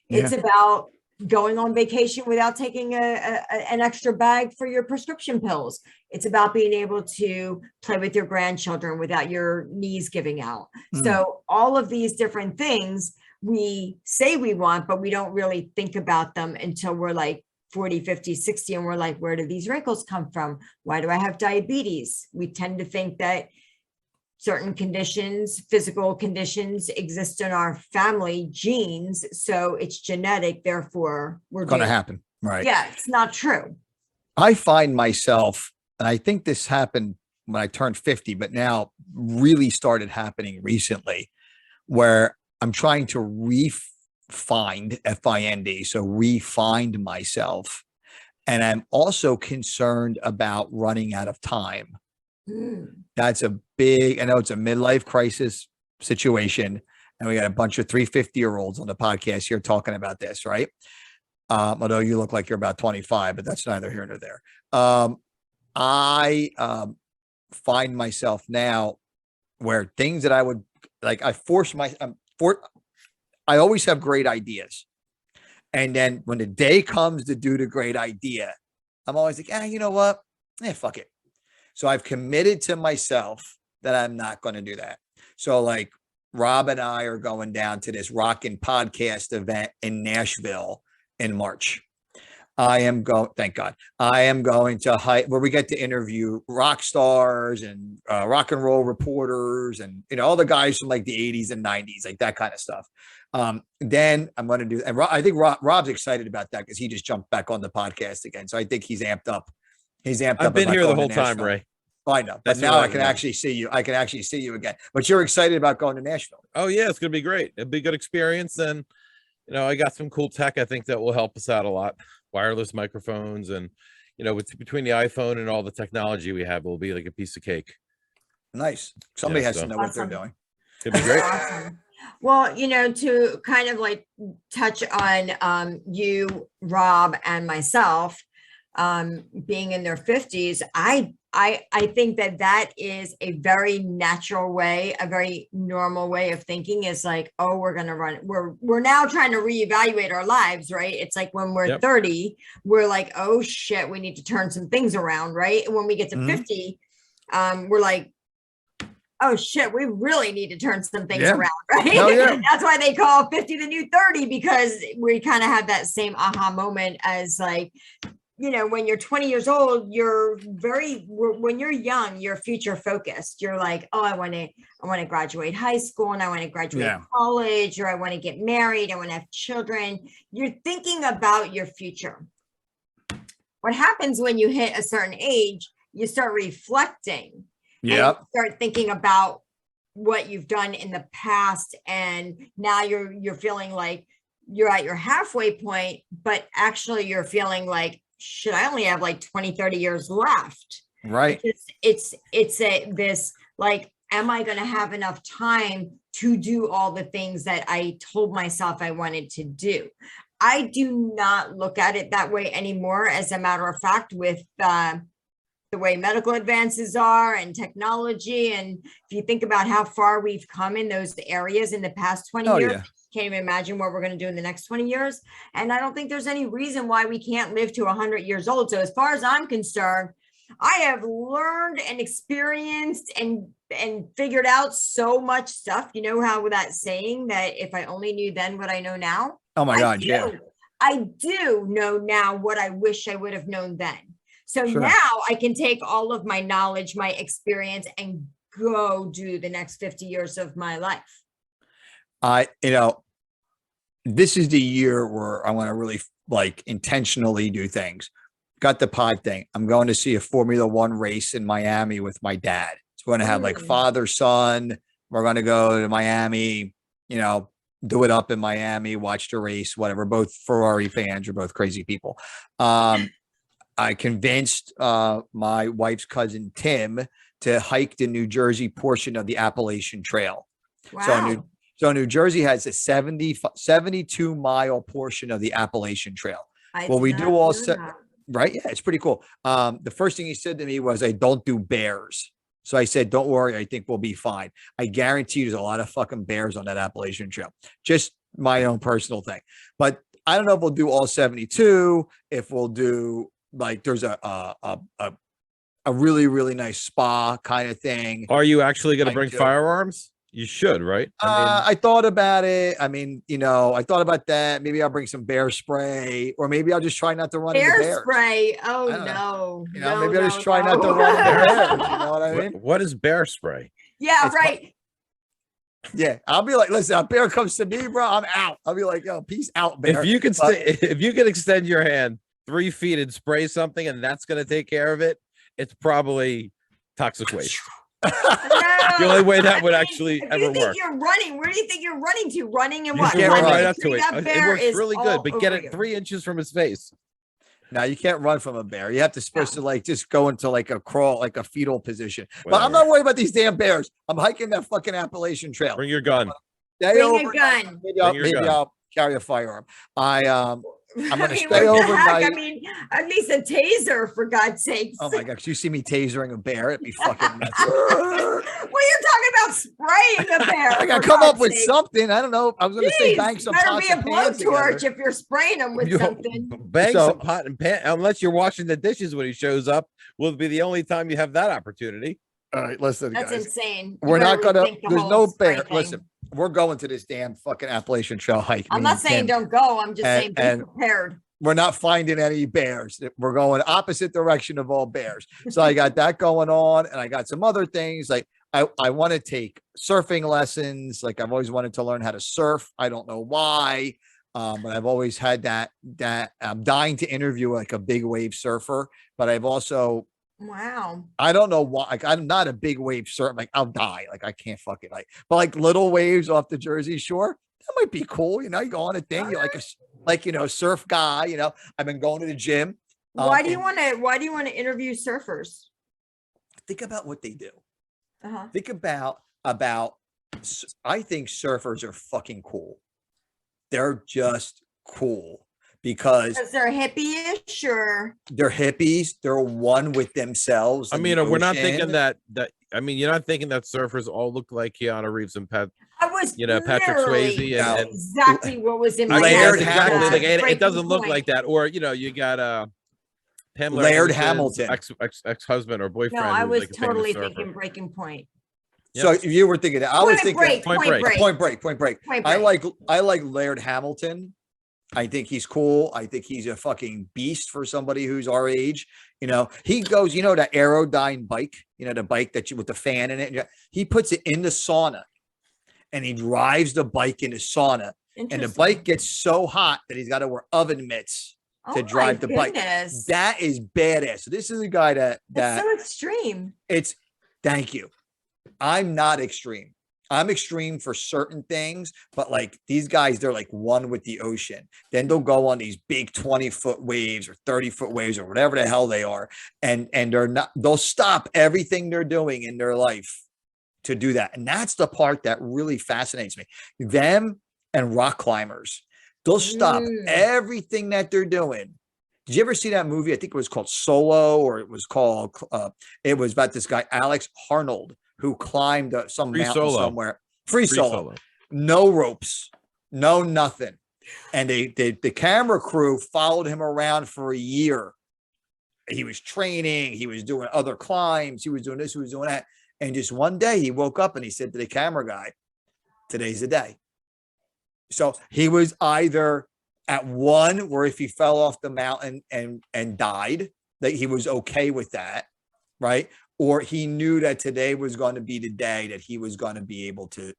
It's about going on vacation without taking an extra bag for your prescription pills. It's about being able to play with your grandchildren without your knees giving out. So all of these different things we say we want, but we don't really think about them until we're like 40, 50, 60. And we're like, where do these wrinkles come from? Why do I have diabetes? We tend to think that certain conditions, physical conditions, exist in our family genes. So it's genetic, therefore we're going to happen. Right. Yeah, it's not true. I find myself, and I think this happened when I turned 50, but now really started happening recently, where I'm trying to find myself. And I'm also concerned about running out of time. That's a big, I know it's a midlife crisis situation, and we got a bunch of 350-year-olds on the podcast here talking about this, right? Although you look like you're about 25, but that's neither here nor there. I find myself now where things that I would like, I always have great ideas. And then when the day comes to do the great idea, I'm always like, you know what? Fuck it. So I've committed to myself that I'm not going to do that. So like Rob and I are going down to this rockin' podcast event in Nashville in March. Thank God. I am going to where we get to interview rock stars and rock and roll reporters and, all the guys from like the 80s and 90s, like that kind of stuff. Then I'm going to do, and I think Rob's excited about that because he just jumped back on the podcast again. So I think he's amped up. I've been here the whole time, Ray. I know, but now I can actually see you. I can actually see you again. But you're excited about going to Nashville. Oh yeah, it's going to be great. It'll be a good experience, and I got some cool tech. I think that will help us out a lot. Wireless microphones, and between the iPhone and all the technology we have, will be like a piece of cake. Nice. Somebody has to know what they're doing. Could be great. Awesome. Well, to kind of like touch on you, Rob, and myself, being in their 50s, I think that is a very natural way, a very normal way of thinking, is like, oh, we're gonna run. We're now trying to reevaluate our lives, right? It's like when we're Yep. 30, we're like, oh shit, we need to turn some things around, right? And when we get to Mhm. 50, we're like, oh shit, we really need to turn some things Yeah. around, right? Oh, yeah. That's why they call 50 the new 30, because we kind of have that same aha moment as like, when you're 20 years old, when you're young, you're future focused. You're like, oh, I want to graduate high school, and I want to graduate Yeah. college, or I want to get married, I want to have children. You're thinking about your future. What happens when you hit a certain age, you start reflecting. Yeah. And start thinking about what you've done in the past, and now you're feeling like you're at your halfway point, but actually you're feeling like, shit, I only have like 20, 30 years left. Right. It's this like, am I going to have enough time to do all the things that I told myself I wanted to do? I do not look at it that way anymore. As a matter of fact, with the way medical advances are and technology. And if you think about how far we've come in those areas in the past 20 years, Yeah. can't even imagine what we're going to do in the next 20 years. And I don't think there's any reason why we can't live to 100 years old. So as far as I'm concerned, I have learned and experienced and figured out so much stuff. You know how that saying that if I only knew then what I know now? Oh my God. Yeah. I do know now what I wish I would have known then. So Sure. now I can take all of my knowledge, my experience, and go do the next 50 years of my life. This is the year where I want to really like intentionally do things. Got the pod thing. I'm going to see a Formula One race in Miami with my dad. It's going to have like father, son. We're going to go to Miami, do it up in Miami, watch the race, whatever. Both Ferrari fans are both crazy people. I convinced my wife's cousin, Tim, to hike the New Jersey portion of the Appalachian Trail. Wow. So New Jersey has a 72 mile portion of the Appalachian Trail. We do all set, right? Yeah, it's pretty cool. The first thing he said to me was, I don't do bears. So I said, don't worry, I think we'll be fine. I guarantee there's a lot of fucking bears on that Appalachian Trail. Just my own personal thing. But I don't know if we'll do all 72, if we'll do like there's a really, really nice spa kind of thing. Are you actually going to bring firearms? You should, right? I thought about it. I thought about that. Maybe I'll bring some bear spray, or maybe I'll just try not to run into bears. Bear spray. Oh no. Maybe I'll just try not to run into bears. You know what I mean? What is bear spray? Yeah, It's right. Yeah, I'll be like, listen, a bear comes to me, bro, I'm out. I'll be like, yo, peace out, bear. If you could extend your hand 3 feet and spray something, and that's going to take care of it, it's probably toxic waste. The only way that would actually ever work. You're running. Where do you think you're running to? Running and You what? can run right up to it. That It bear works is really all good, but get over it you. 3 inches from his face. No, you can't run from a bear. You have to supposed to like just go into like a crawl, like a fetal position. But I'm Whatever. not worried about these damn bears. I'm hiking that fucking Appalachian Trail. Bring your gun. Bring a gun. Maybe I'll carry a firearm. I'm going to stay what the heck? overnight. I mean, at least a taser, for God's sakes. Oh my gosh, you see me tasering a bear? It'd be fucking nuts. Well, you're talking about spraying a bear. I gotta for come up God's with sake. something. I don't know. I was going to say Jeez, bang some better pots be a and pans blowtorch together. if you're spraying them with something. Bang So- some pot and pan, unless you're washing the dishes when he shows up, will be the only time you have that opportunity. All right, listen, That's guys. insane. We're You not better gonna. rethink the There's whole no spray bear. thing. Listen, we're going to this damn fucking Appalachian Trail hike. I'm me not and saying Tim. don't go. I'm just saying be and- prepared. We're not finding any bears. We're going opposite direction of all bears. So I got that going on, and I got some other things. Like I want to take surfing lessons. Like I've always wanted to learn how to surf. I don't know why, but I've always had that. I'm dying to interview like a big wave surfer, but I've also. Wow. I don't know why. Like, I'm not a big wave surfer. Like, I'll die. Like, I can't fucking but like little waves off the Jersey Shore, that might be cool. You go on a thing. You're like surf guy. I've been going to the gym. Why do you want to interview surfers? Think about what they do. Uh-huh. Think about I think surfers are fucking cool. They're just cool because Because they're hippie-ish or they're hippies. They're one with themselves. I and mean, the we're not thinking ocean. that. I mean, you're not thinking that surfers all look like Keanu Reeves and I was Patrick literally Swayze No. and exactly what was in my I, head. Laird that's exactly Hamilton. like it Breaking doesn't look point. like that. Or you got Pamela Laird Anderson's Hamilton. ex-husband or boyfriend. No, I who's was like a famous totally surfer. thinking Breaking Point. So you were thinking that. I was thinking Point Break. Point Break. Point Break. Point I Break. like Laird Hamilton. I think he's cool. I think he's a fucking beast for somebody who's our age. You know, he goes, you know, the Aerodyne bike, you know, the bike that you with the fan in it. He puts it in the sauna and he drives the bike in the sauna. And the Interesting. bike gets so hot that he's got to wear oven mitts to Oh drive my the bike. goodness. That is badass. So this is a guy That's that so extreme. it's thank you. I'm not extreme. I'm extreme for certain things, but like these guys, they're like one with the ocean. Then they'll go on these big 20-foot waves or 30-foot waves or whatever the hell they are. And they'll stop everything they're doing in their life to do that. And that's the part that really fascinates me. Them and rock climbers, they'll stop everything that they're doing. Did you ever see that movie? I think it was called Solo, or it was called, it was about this guy, Alex Honnold, who climbed some Free mountain solo. somewhere. Free solo. No ropes, no nothing. And the camera crew followed him around for a year. He was training. He was doing other climbs. He was doing this. He was doing that. And just one day he woke up and he said to the camera guy, "Today's the day." So he was either at one where if he fell off the mountain and died, that he was okay with that, right? Or he knew that today was going to be the day that he was going to be able to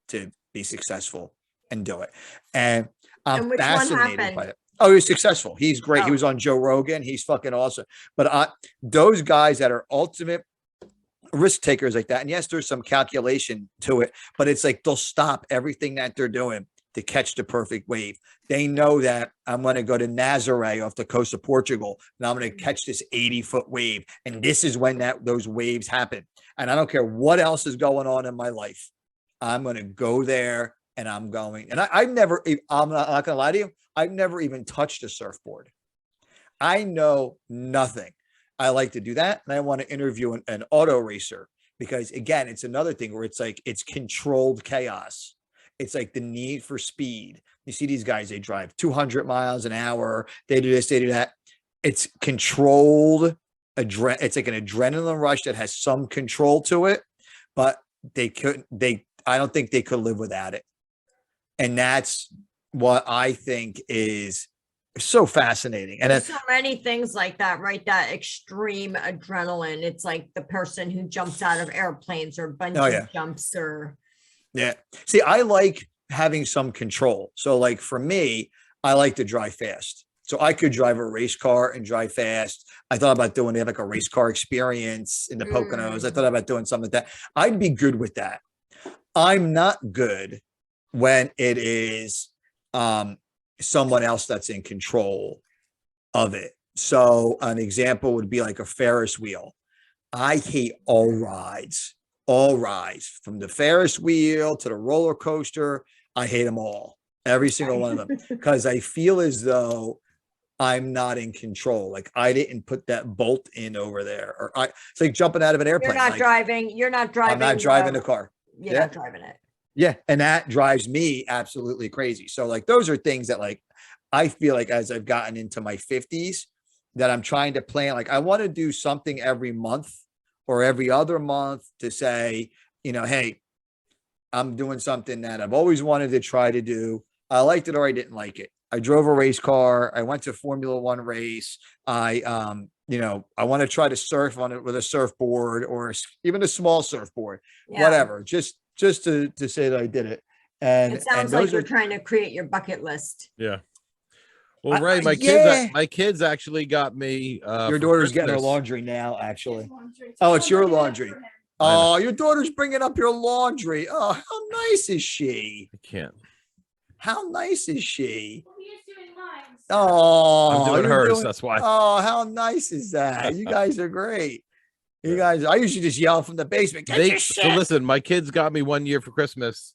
be successful and do it. And I'm which one fascinated by happened? it. Oh, he was successful. He's great. He Oh. was on Joe Rogan. He's fucking awesome. But those guys that are ultimate risk takers like that, and yes, there's some calculation to it, but it's like they'll stop everything that they're doing to catch the perfect wave. They know that I'm going to go to Nazaré off the coast of Portugal and I'm going to catch this 80-foot wave. And this is when those waves happen. And I don't care what else is going on in my life. I'm going to go there and I'm going. And I'm not going to lie to you. I've never even touched a surfboard. I know nothing. I like to do that. And I want to interview an auto racer because again, it's another thing where it's like, it's controlled chaos. It's like the need for speed. You see these guys, they drive 200 miles an hour. They do this, they do that. It's controlled. It's like an adrenaline rush that has some control to it, but I don't think they could live without it. And that's what I think is so fascinating. And there's so many things like that, right? That extreme adrenaline. It's like the person who jumps out of airplanes or bungee jumps or. Yeah. See, I like having some control. So like for me, I like to drive fast. So I could drive a race car and drive fast. I thought about doing like a race car experience in the Poconos. I thought about doing something like that. I'd be good with that. I'm not good when it is someone else that's in control of it. So an example would be like a Ferris wheel. I hate all rides from the Ferris wheel to the roller coaster. I hate them all, every single one of them, because I feel as though I'm not in control. Like I didn't put that bolt in over there, or it's like jumping out of an airplane. You're not driving. I'm not driving the car. You're not driving it. Yeah. And that drives me absolutely crazy. So like, those are things that like, I feel like as I've gotten into my 50s that I'm trying to plan, like I want to do something every month or every other month to say, you know, hey, I'm doing something that I've always wanted to try to do. I liked it or I didn't like it. I drove a race car. I went to Formula One race. I want to try to surf on it with a surfboard or even a small surfboard, whatever, just to say that I did it. And it sounds like you're trying to create your bucket list. Yeah. Well, Ray, my kids actually got me. Your daughter's getting her laundry now, actually. Oh, it's your laundry. Oh, your daughter's bringing up your laundry. Oh, how nice is she? I can't. How nice is she? Oh, I'm doing hers. That's why. Oh, how nice is that? You guys are great. You guys, I usually just yell from the basement. So listen, my kids got me one year for Christmas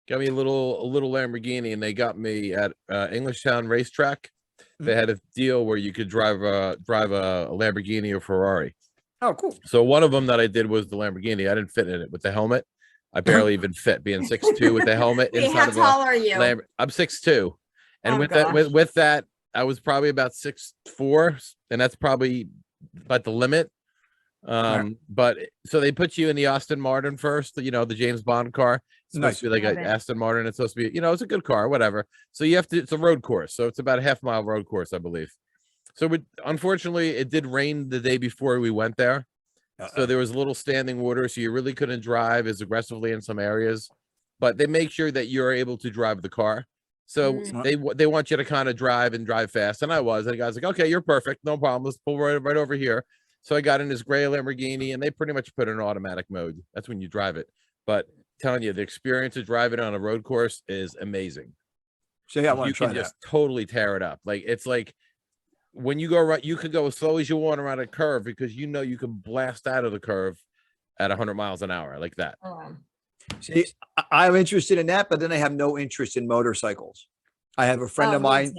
got me a little Lamborghini, and they got me at Englishtown Racetrack. They had a deal where you could drive a Lamborghini or Ferrari. Oh, cool. So one of them that I did was the Lamborghini. I didn't fit in it with the helmet. I barely even fit, being 6'2" with the helmet Wait, inside how of tall are you? I'm 6'2", and Oh, with gosh. that, I was probably about 6'4", and that's probably about the limit. But so they put you in the Aston Martin first, the James Bond car. It's supposed to be like Love an it. Aston Martin. It's supposed to be, it's a good car, whatever. So it's a road course. So it's about a half-mile road course, I believe. So unfortunately, it did rain the day before we went there. So there was a little standing water, so you really couldn't drive as aggressively in some areas. But they make sure that you're able to drive the car. So they want you to kind of drive fast, and I was. And the guy's like, "Okay, you're perfect, no problem. Let's pull right over here." So I got in this gray Lamborghini, and they pretty much put it in automatic mode. That's when you drive it. But telling you, the experience of driving on a road course is amazing. So yeah, I want to try You can that. just totally tear it up. Like it's like when you go right, you could go as slow as you want around a curve because you can blast out of the curve at 100 miles an hour like that. See, I'm interested in that, but then I have no interest in motorcycles. I have a friend of mine.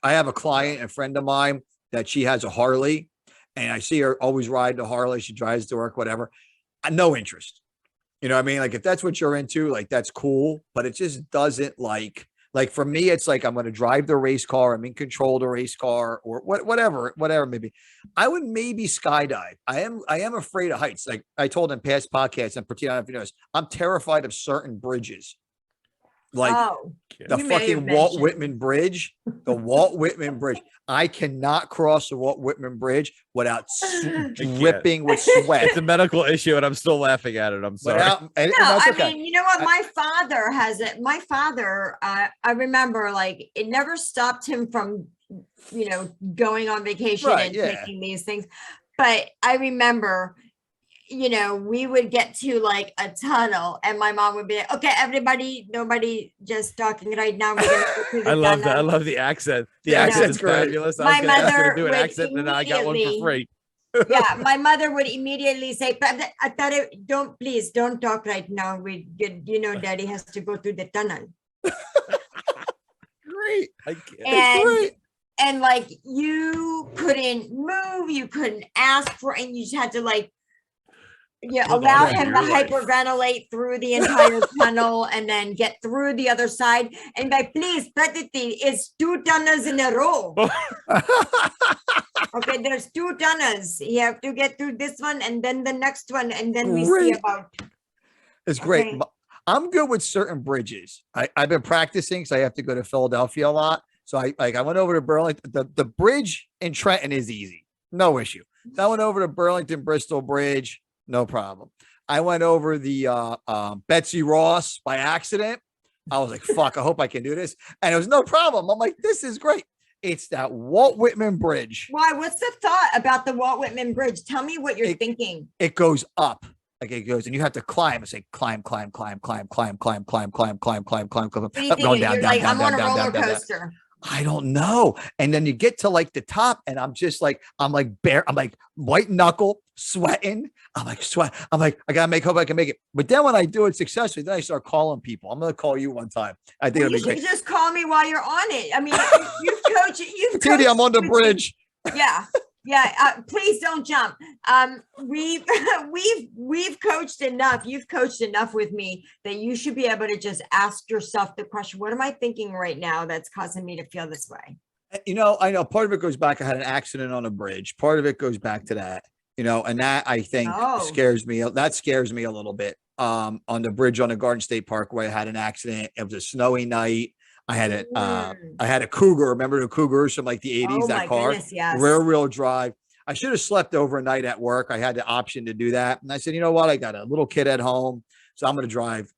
I have a client, a friend of mine, that she has a Harley, and I see her always ride the Harley. She drives to work, whatever. No interest. You know what I mean? Like if that's what you're into, like that's cool, but it just doesn't like for me, it's like I'm going to drive the race car. I'm in control of the race car or whatever, maybe. I would maybe skydive. I am afraid of heights. Like I told in past podcasts, and Pratiti, I don't know if you noticed, I'm terrified of certain bridges. Like the fucking Walt Whitman Bridge, I cannot cross the Walt Whitman Bridge without dripping with sweat. It's a medical issue, and I'm still laughing at it. I'm sorry. I mean, you know what? My father has it. My father, I remember, like, it never stopped him from, going on vacation and taking these things. But I remember, we would get to like a tunnel, and my mom would be like, "Okay, everybody, nobody just talking right now." We're gonna go through the I love tunnel." that. I love the accent. The accent's great. Fabulous. My mother would do an accent, and I got one for free. Yeah, my mother would immediately say, please don't talk right now. Daddy has to go through the tunnel." Great. And like you couldn't move, you couldn't ask for, and you just had to like allow him to hyperventilate through the entire tunnel and then get through the other side. And like, please, Prattiti, it's 2 tunnels in a row. Okay, there's 2 tunnels. You have to get through this one and then the next one, and then we see about. It's great. I'm good with certain bridges. I've been practicing because I have to go to Philadelphia a lot. So I went over to Burlington. The bridge in Trenton is easy, no issue. I went over to Burlington Bristol Bridge. No problem. I went over the Betsy Ross by accident. I was like, fuck, I hope I can do this. And it was no problem. I'm like, this is great. It's that Walt Whitman Bridge. Why? What's the thought about the Walt Whitman Bridge? Tell me what you're thinking. It goes up. Like it goes, and you have to climb. It's like climb. What do you think? You're like, I'm on a roller coaster. I don't know. And then you get to like the top, and I'm like white knuckle sweating. I'm like, I gotta hope I can make it. But then when I do it successfully, then I start calling people. I'm gonna call you one time. I think it'll be great. You just call me while you're on it. I mean, you've coached. Titi, I'm on the bridge. Yeah. Please don't jump. We've coached enough. You've coached enough with me that you should be able to just ask yourself the question, what am I thinking right now that's causing me to feel this way? I know part of it goes back. I had an accident on a bridge. Part of it goes back to that, and that I think scares me. That scares me a little bit. On the bridge on the Garden State Parkway, I had an accident. It was a snowy night. I had a Cougar. Remember the Cougars from like the 80s? That car, goodness, yes. rear-wheel drive. I should have slept overnight at work. I had the option to do that, and I said, you know what? I got a little kid at home, so I'm gonna drive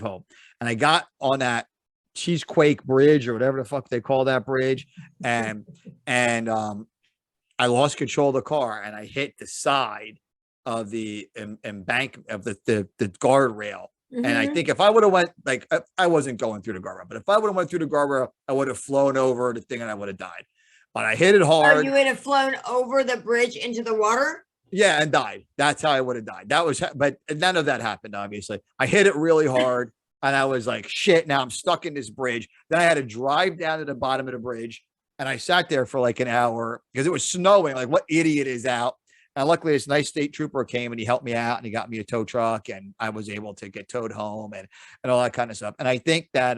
home. And I got on that Cheesequake Bridge or whatever the fuck they call that bridge, and I lost control of the car, and I hit the side of the embankment of the guardrail. And I think if I would have went, like, I wasn't going through the guardrail, but if I would have went through the guardrail, I would have flown over the thing and I would have died. But I hit it hard. You would have flown over the bridge into the water? Yeah, and died. That's how I would have died. But none of that happened, obviously. I hit it really hard. And I was like, shit, now I'm stuck in this bridge. Then I had to drive down to the bottom of the bridge. And I sat there for like an hour because it was snowing. Like, what idiot is out? And luckily, this nice state trooper came and he helped me out and he got me a tow truck and I was able to get towed home and all that kind of stuff. And I think that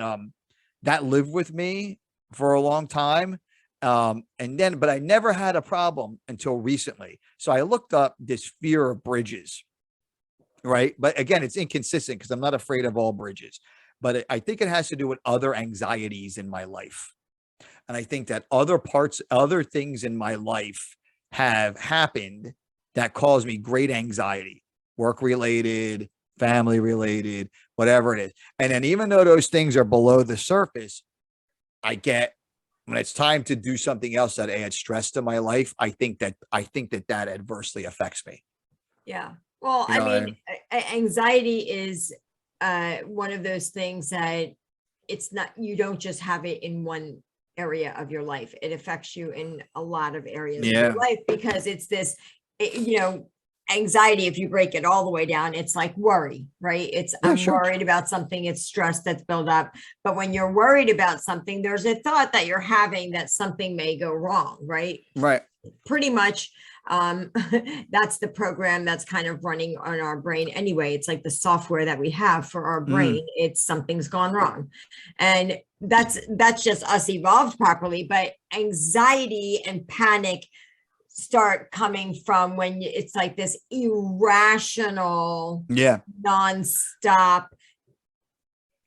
that lived with me for a long time. But I never had a problem until recently. So I looked up this fear of bridges, right? But again, it's inconsistent because I'm not afraid of all bridges. But I think it has to do with other anxieties in my life. And I think that other things in my life have happened that cause me great anxiety, work related, family related, whatever it is. And then even though those things are below the surface, I get when it's time to do something else that adds stress to my life, I think that adversely affects me. Yeah. Well, You know I what I mean, anxiety is one of those things that it's not, you don't just have it in one area of your life. It affects you in a lot of areas of your life because it's this, anxiety, if you break it all the way down, it's like worry, right? It's I'm worried about something, it's stress that's built up. But when you're worried about something, there's a thought that you're having that something may go wrong, right? Right. Pretty much that's the program that's kind of running on our brain anyway. It's like the software that we have for our brain. It's something's gone wrong. And that's just us evolved properly. But anxiety and panic start coming from when it's like this irrational, nonstop,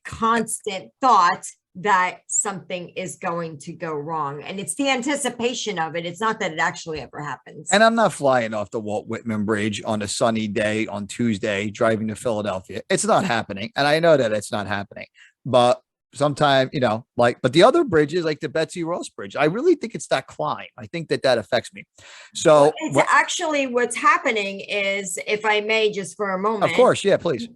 constant thought that something is going to go wrong. And it's the anticipation of it. It's not that it actually ever happens. And I'm not flying off the Walt Whitman Bridge on a sunny day on Tuesday, driving to Philadelphia. It's not happening. And I know that it's not happening, but sometimes, but the other bridges, like the Betsy Ross Bridge, I really think it's that climb. I think that affects me. So well, it's actually what's happening is, if I may, just for a moment. Of course. Yeah, please.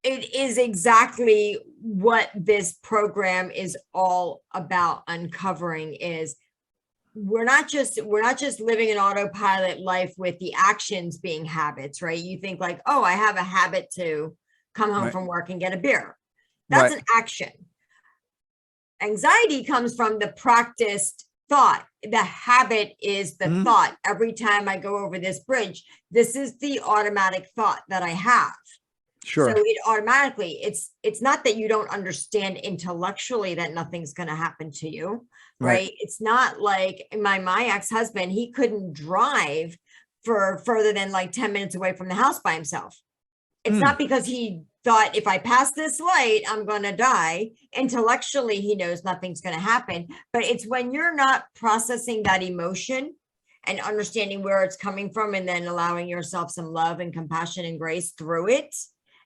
It is exactly what this program is all about uncovering is we're not just living an autopilot life with the actions being habits, right? You think like, oh, I have a habit to come home from work and get a beer. That's an action. Anxiety comes from the practiced thought. The habit is the thought. Every time I go over this bridge, this is the automatic thought that I have. Sure. So it automatically, it's not that you don't understand intellectually that nothing's going to happen to you, right? It's not like my ex-husband, he couldn't drive for further than like 10 minutes away from the house by himself. It's not because he thought if I pass this light, I'm going to die. Intellectually, he knows nothing's going to happen. But it's when you're not processing that emotion and understanding where it's coming from and then allowing yourself some love and compassion and grace through it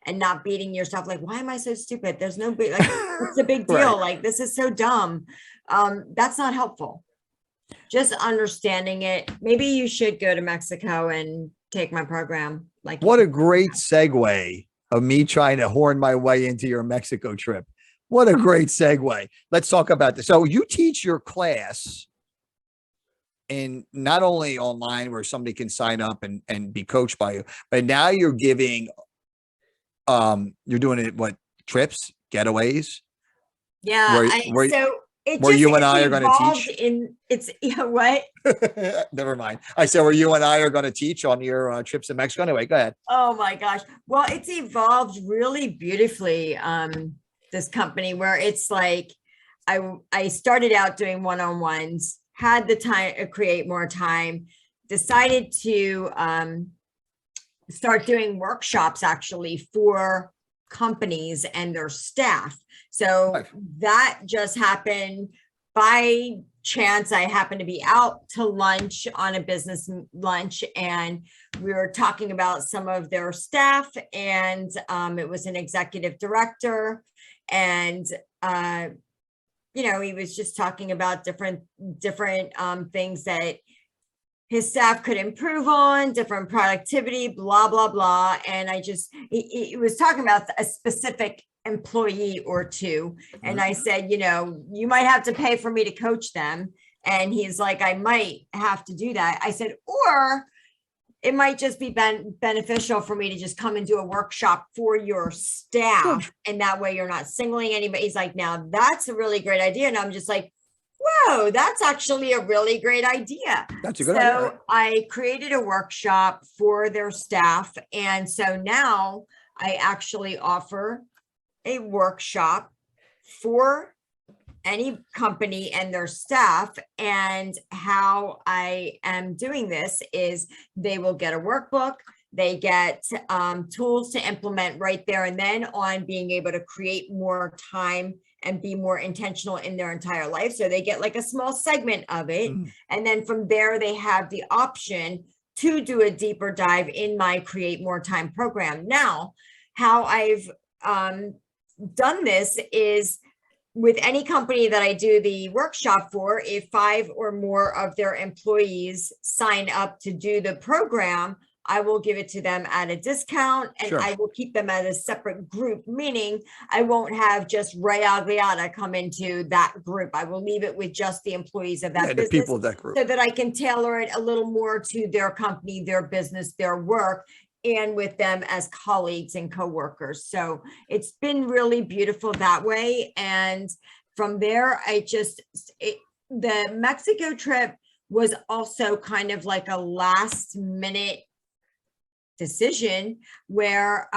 and not beating yourself like, why am I so stupid? There's no big, like, what's the big deal? Like, this is so dumb. That's not helpful. Just understanding it. Maybe you should go to Mexico and take my program. Like, what a great segue of me trying to horn my way into your Mexico trip. What a great segue. Let's talk about this. So you teach your class and not only online where somebody can sign up and be coached by you, but now you're giving, you're doing it, what, trips, getaways? Yeah. Where you and I are going to teach. What? Never mind. I said, where you and I are going to teach on your trips to Mexico. Anyway, go ahead. Oh my gosh. Well, it's evolved really beautifully. This company where it's like, I started out doing one-on-ones, had the time to create more time, decided to start doing workshops actually for companies and their staff. So that just happened by chance. I happened to be out to lunch on a business lunch and we were talking about some of their staff and it was an executive director and he was just talking about different things that his staff could improve on, different productivity, blah, blah, blah. And he was talking about a specific employee or two. And I said, you might have to pay for me to coach them. And he's like, I might have to do that. I said, or it might just be beneficial for me to just come and do a workshop for your staff. And that way you're not singling anybody. He's like, now that's a really great idea. And I'm just like, whoa, that's actually a really great idea. That's a good idea. So I created a workshop for their staff. And so now I actually offer a workshop for any company and their staff. And how I am doing this is they will get a workbook. They get tools to implement right there and then on being able to create more time and be more intentional in their entire life. So they get like a small segment of it. And then from there, they have the option to do a deeper dive in my Create More Time program. Now, how I've done this is with any company that I do the workshop for, if 5 or more of their employees sign up to do the program, I will give it to them at a discount, and Sure. I will keep them at a separate group, meaning I won't have just Ray Agliata come into that group. I will leave it with just the employees of that The business, people of that group. so that I can tailor it a little more to their company, their business, their work, and with them as colleagues and coworkers. So it's been really beautiful that way. And from there, the Mexico trip was also kind of like a last minute decision where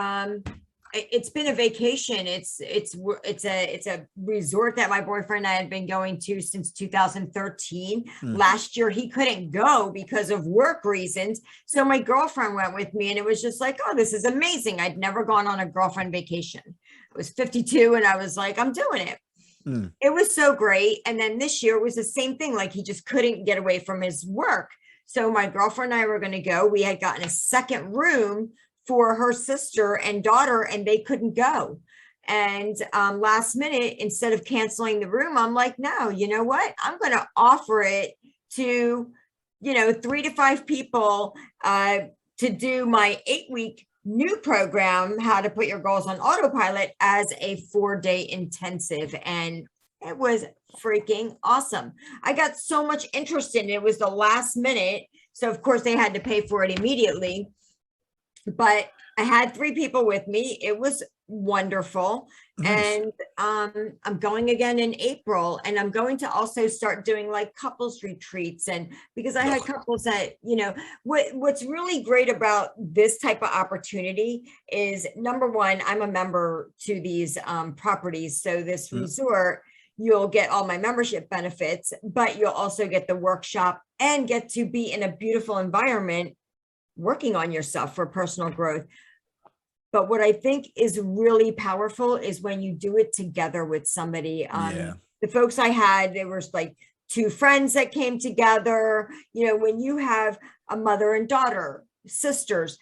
it's been a vacation. It's a resort that my boyfriend and I had been going to since 2013. Last year he couldn't go because of work reasons, so my girlfriend went with me, and it was just like, oh, this is amazing. I'd never gone on a girlfriend vacation. I was 52 and I was like, I'm doing it. It was so great. And then this year was the same thing. Like, he just couldn't get away from his work. So my girlfriend and I were going to go. We had gotten a second room for her sister and daughter, and they couldn't go. And last minute, instead of canceling the room, I'm like, no, you know what? I'm going to offer it to, 3 to 5 people to do my 8-week new program, How to Put Your Goals on Autopilot, as a 4-day intensive. And it was freaking awesome. I got so much interest in it. It was the last minute. So of course they had to pay for it immediately. But I had 3 people with me. It was wonderful. Nice. And I'm going again in April, and I'm going to also start doing like couples retreats. And because I had couples that, what's really great about this type of opportunity is, number one, I'm a member to these properties. So this resort, you'll get all my membership benefits, but you'll also get the workshop and get to be in a beautiful environment working on yourself for personal growth. But what I think is really powerful is when you do it together with somebody. The folks I had, there was like 2 friends that came together. When you have a mother and daughter, sisters,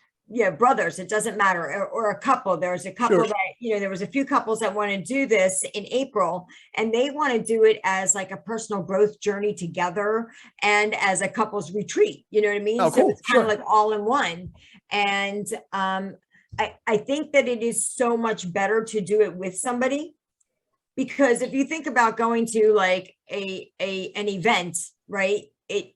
brothers, it doesn't matter, or a couple. There's a couple that, there was a few couples that want to do this in April, and they want to do it as like a personal growth journey together and as a couples retreat. You know what I mean? Oh, so cool. it's kind of like all in one. And I think that it is so much better to do it with somebody, because if you think about going to like an event, right, it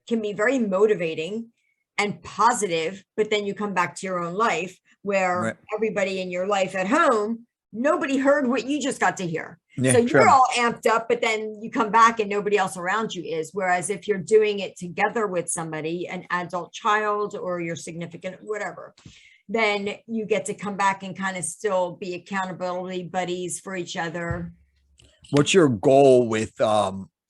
can be very motivating and positive, but then you come back to your own life where everybody in your life at home, nobody heard what you just got to hear. So you're all amped up, but then you come back and nobody else around you is. Whereas if you're doing it together with somebody, an adult child or your significant, whatever, then you get to come back and kind of still be accountability buddies for each other. What's your goal with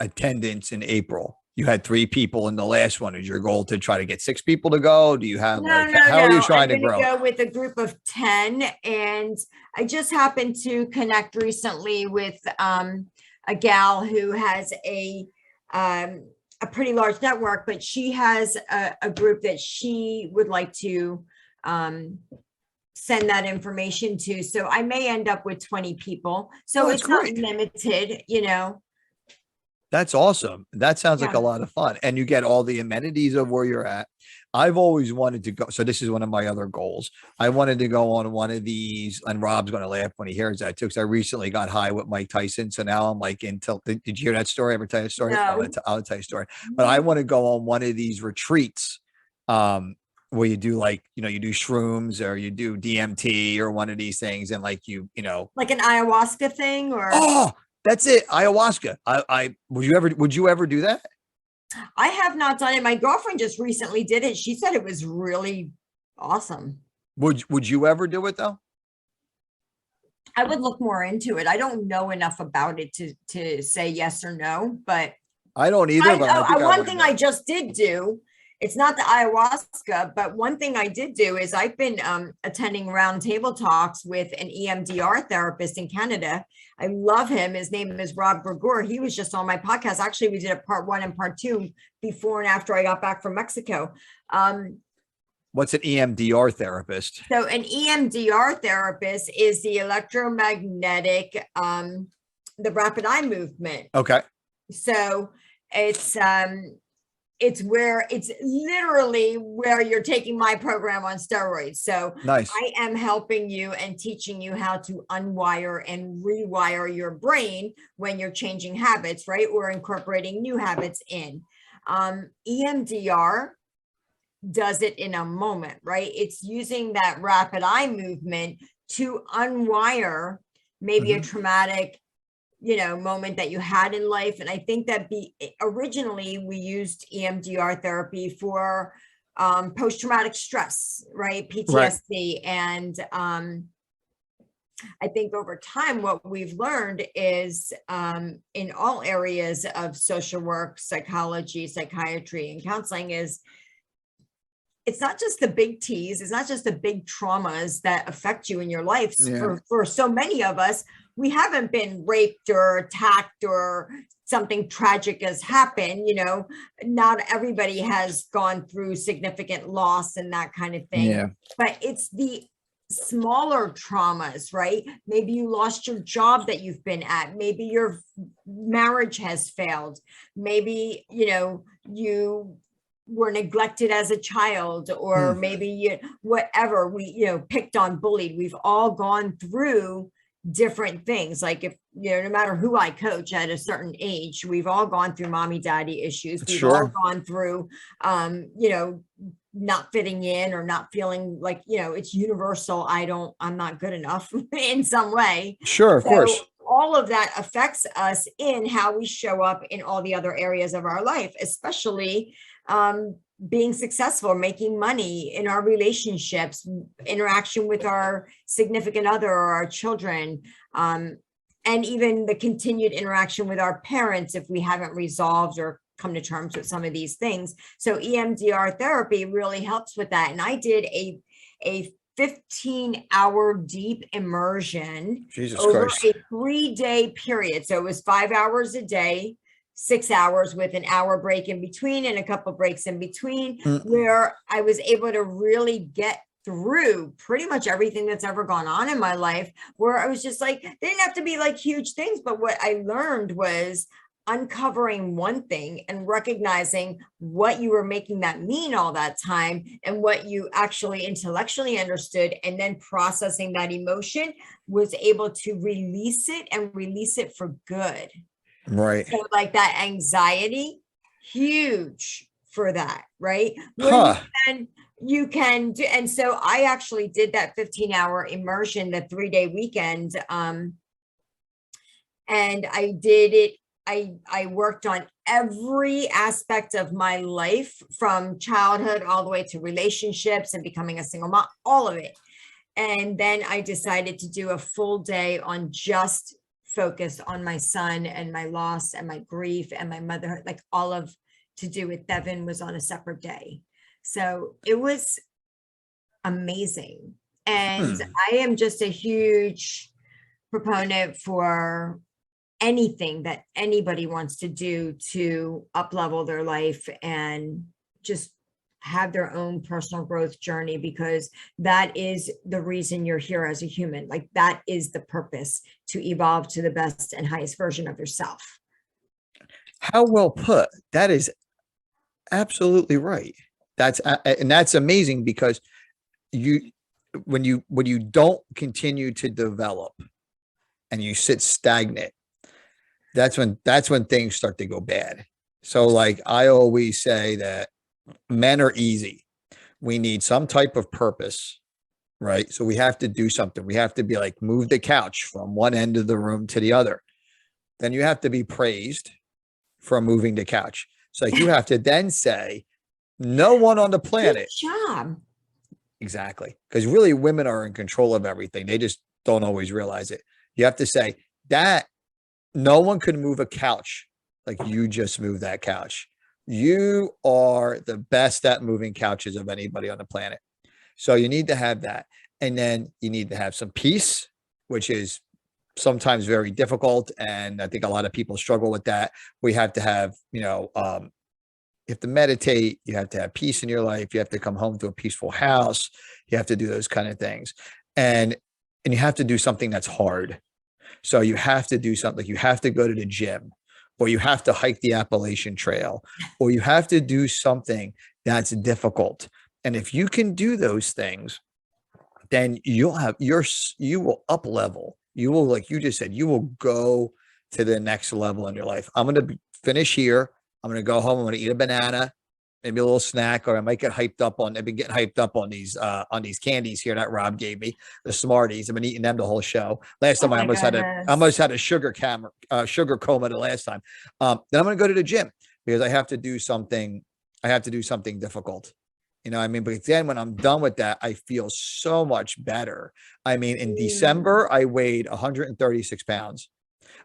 attendance in April? You had 3 people in the last one. Is your goal to try to get 6 people to go? Do you have how are you trying to grow? Go with a group of 10, and I just happened to connect recently with a gal who has a pretty large network, but she has a group that she would like to send that information to. So I may end up with 20 people. So it's not limited, That's awesome. That sounds like a lot of fun. And you get all the amenities of where you're at. I've always wanted to go. So this is one of my other goals. I wanted to go on one of these, and Rob's going to laugh when he hears that too, because I recently got high with Mike Tyson. So now I'm like did you hear that story? Ever tell you a story? No. I'll tell you a story. But I want to go on one of these retreats where you do like, you do shrooms or you do DMT or one of these things, and like Like an ayahuasca thing, or oh, that's it, ayahuasca. Would you ever do that? I have not done it. My girlfriend just recently did it. She said it was really awesome. Would you ever do it though? I would look more into it. I don't know enough about it to say yes or no, but I don't either. But I think one thing I know. just did do, it's not the ayahuasca, but one thing I did do is I've been attending roundtable talks with an EMDR therapist in Canada. I love him. His name is Rob Gregor. He was just on my podcast. Actually, we did a part 1 and part 2 before and after I got back from Mexico. What's an EMDR therapist? So an EMDR therapist is the electromagnetic, the rapid eye movement. Okay. So it's literally where you're taking my program on steroids. So nice. I am helping you and teaching you how to unwire and rewire your brain when you're changing habits, right? Or incorporating new habits in. EMDR does it in a moment, right? It's using that rapid eye movement to unwire maybe a traumatic moment that you had in life. And I think that originally we used EMDR therapy for post-traumatic stress, right? PTSD. Right. And I think over time, what we've learned is in all areas of social work, psychology, psychiatry, and counseling is it's not just the big T's, it's not just the big traumas that affect you in your life. Yeah. For so many of us, we haven't been raped or attacked or something tragic has happened. Not everybody has gone through significant loss and that kind of thing. Yeah. But it's the smaller traumas, right? Maybe you lost your job that you've been at. Maybe your marriage has failed. Maybe, you were neglected as a child, or maybe whatever, we picked on, bullied. We've all gone through different things. Like if no matter who I coach at a certain age, we've all gone through mommy daddy issues. We've all gone through not fitting in or not feeling like it's universal. I'm not good enough in some way. Sure, of course. All of that affects us in how we show up in all the other areas of our life, especially being successful, making money, in our relationships, interaction with our significant other or our children, and even the continued interaction with our parents if we haven't resolved or come to terms with some of these things. So EMDR therapy really helps with that. And I did a 15-hour deep immersion over a 3-day period. So it was 5 hours a day, 6 hours with an hour break in between and a couple breaks in between, where I was able to really get through pretty much everything that's ever gone on in my life, where I was just like, they didn't have to be like huge things, but what I learned was uncovering one thing and recognizing what you were making that mean all that time and what you actually intellectually understood, and then processing that emotion, was able to release it and release it for good. Right. So like that anxiety, huge for that, right? You can do, and so I actually did that 15-hour immersion, the 3-day weekend. And I did it. I worked on every aspect of my life, from childhood all the way to relationships and becoming a single mom, all of it. And then I decided to do a full day on just focused on my son and my loss and my grief and my motherhood, like all of to do with Devin was on a separate day. So it was amazing. And I am just a huge proponent for anything that anybody wants to do to up-level their life and just have their own personal growth journey, because that is the reason you're here as a human. Like that is the purpose, to evolve to the best and highest version of yourself. How well put. That is absolutely right. That's amazing, because when you don't continue to develop and you sit stagnant, that's when things start to go bad. So like I always say that men are easy. we need some type of purpose, right? So we have to do something. We have to be like, move the couch from one end of the room to the other. Then you have to be praised for moving the couch. So you have to then say, no one on the planet. Good job. Exactly. Because really women are in control of everything. They just don't always realize it. You have to say that no one could move a couch like you just moved that couch. You are the best at moving couches of anybody on the planet. So you need to have that. And then you need to have some peace, which is sometimes very difficult. And I think a lot of people struggle with that. We have to have, you have to meditate. You have to have peace in your life. You have to come home to a peaceful house. You have to do those kind of things. And you have to do something that's hard. So you have to do something. You have to go to the gym, or you have to hike the Appalachian Trail, or you have to do something that's difficult. And if you can do those things, then you will up level. You will, like you just said, you will go to the next level in your life. I'm going to finish here. I'm going to go home. I'm going to eat a banana, maybe a little snack, or I might get hyped up on, I've been getting hyped up on these candies here that Rob gave me, the Smarties. I've been eating them the whole show. Last time I almost had a sugar coma the last time. Then I'm going to go to the gym because I have to do something. I have to do something difficult. You know what I mean? But then when I'm done with that, I feel so much better. I mean, in December, I weighed 136 pounds.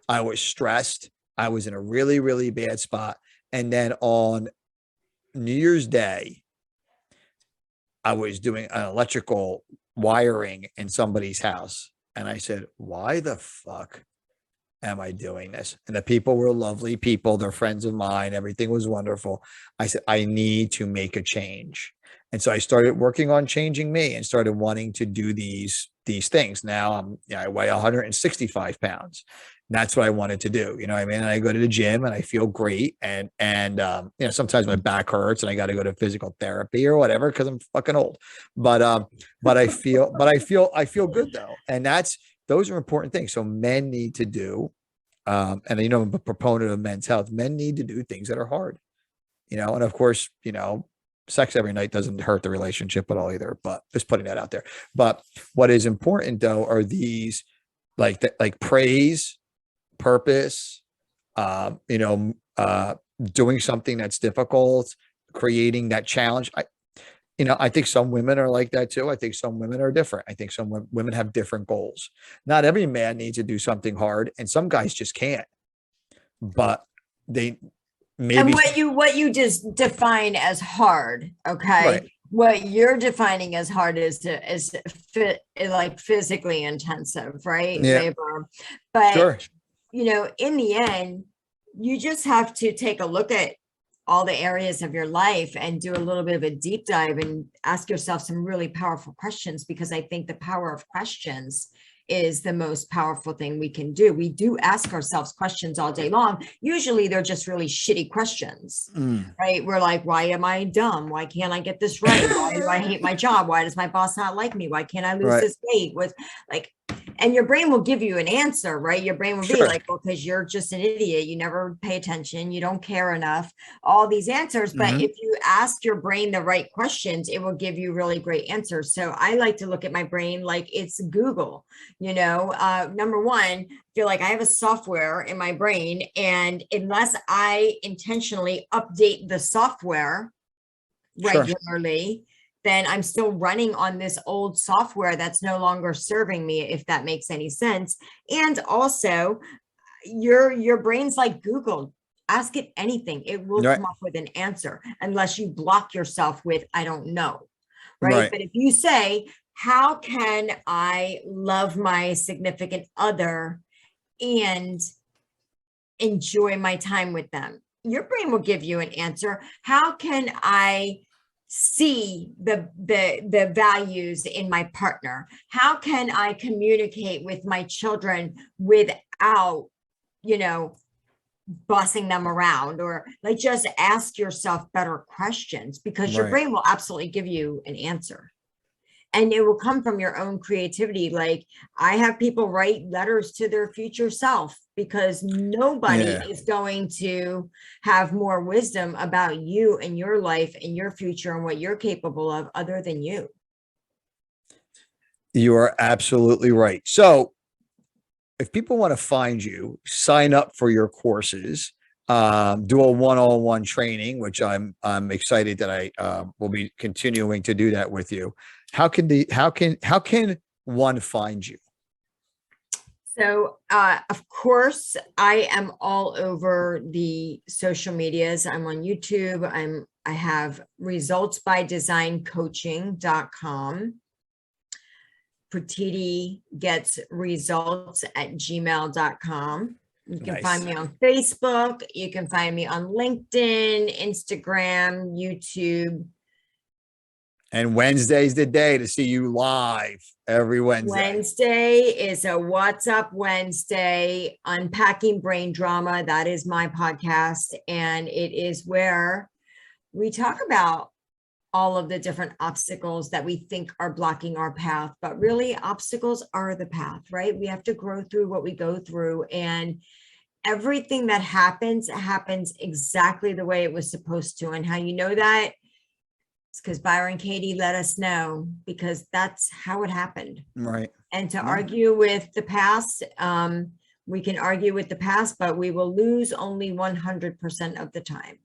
I was stressed. I was in a really, really bad spot. And then on New Year's Day, I was doing an electrical wiring in somebody's house. And I said, why the fuck am I doing this? And the people were lovely people. They're friends of mine. Everything was wonderful. I said, I need to make a change. And so I started working on changing me and started wanting to do these things. Now I weigh 165 pounds. And that's what I wanted to do. You know what I mean? And I go to the gym and I feel great. And sometimes my back hurts and I got to go to physical therapy or whatever, because I'm fucking old. But I feel good though. And those are important things. So men need to do, and I'm a proponent of men's health. Men need to do things that are hard, and of course, sex every night doesn't hurt the relationship at all either, but just putting that out there. But what is important though, are these like praise, purpose, doing something that's difficult, creating that challenge. I think some women are like that too. I think some women are different. I think some women have different goals. Not every man needs to do something hard, and some guys just can't. But they maybe. And what you just define as hard, okay? Right. What you're defining as hard is like physically intensive, right? Yeah. Labor. But Sure. In the end, you just have to take a look at all the areas of your life and do a little bit of a deep dive and ask yourself some really powerful questions, because I think the power of questions is the most powerful thing we can do. We do ask ourselves questions all day long. Usually they're just really shitty questions, right? We're like, why am I dumb? Why can't I get this right? Why do I hate my job? Why does my boss not like me? Why can't I lose this weight? And your brain will give you an answer, right? Your brain will be like, well, because you're just an idiot. You never pay attention. You don't care enough. All these answers. But if you ask your brain the right questions, it will give you really great answers. So I like to look at my brain like it's Google. Number one, I feel like I have a software in my brain. And unless I intentionally update the software regularly, then I'm still running on this old software that's no longer serving me, if that makes any sense. And also, your brain's like Google. Ask it anything. It will come up with an answer, unless you block yourself with, I don't know. Right. But if you say, how can I love my significant other and enjoy my time with them? Your brain will give you an answer. How can I see the values in my partner? How can I communicate with my children without, bossing them around? Or just ask yourself better questions, because your brain will absolutely give you an answer. And it will come from your own creativity. Like, I have people write letters to their future self because nobody Yeah. is going to have more wisdom about you and your life and your future and what you're capable of other than you. You are absolutely right. So if people want to find you, sign up for your courses, do a one-on-one training, which I'm excited that I will be continuing to do that with you. How can one find you? So, of course, I am all over the social medias. I'm on YouTube. I have resultsbydesigncoaching.com. Prattiti gets results at gmail.com. You can find me on Facebook. You can find me on LinkedIn, Instagram, YouTube. And Wednesday's the day to see you live every Wednesday. Wednesday is a What's Up Wednesday, Unpacking Brain Drama. That is my podcast. And it is where we talk about all of the different obstacles that we think are blocking our path, but really obstacles are the path, right? We have to grow through what we go through, and everything that happens exactly the way it was supposed to. And how you know that? It's because Byron Katie let us know, because that's how it happened. Right. And to argue with the past, we can argue with the past, but we will lose only 100% of the time.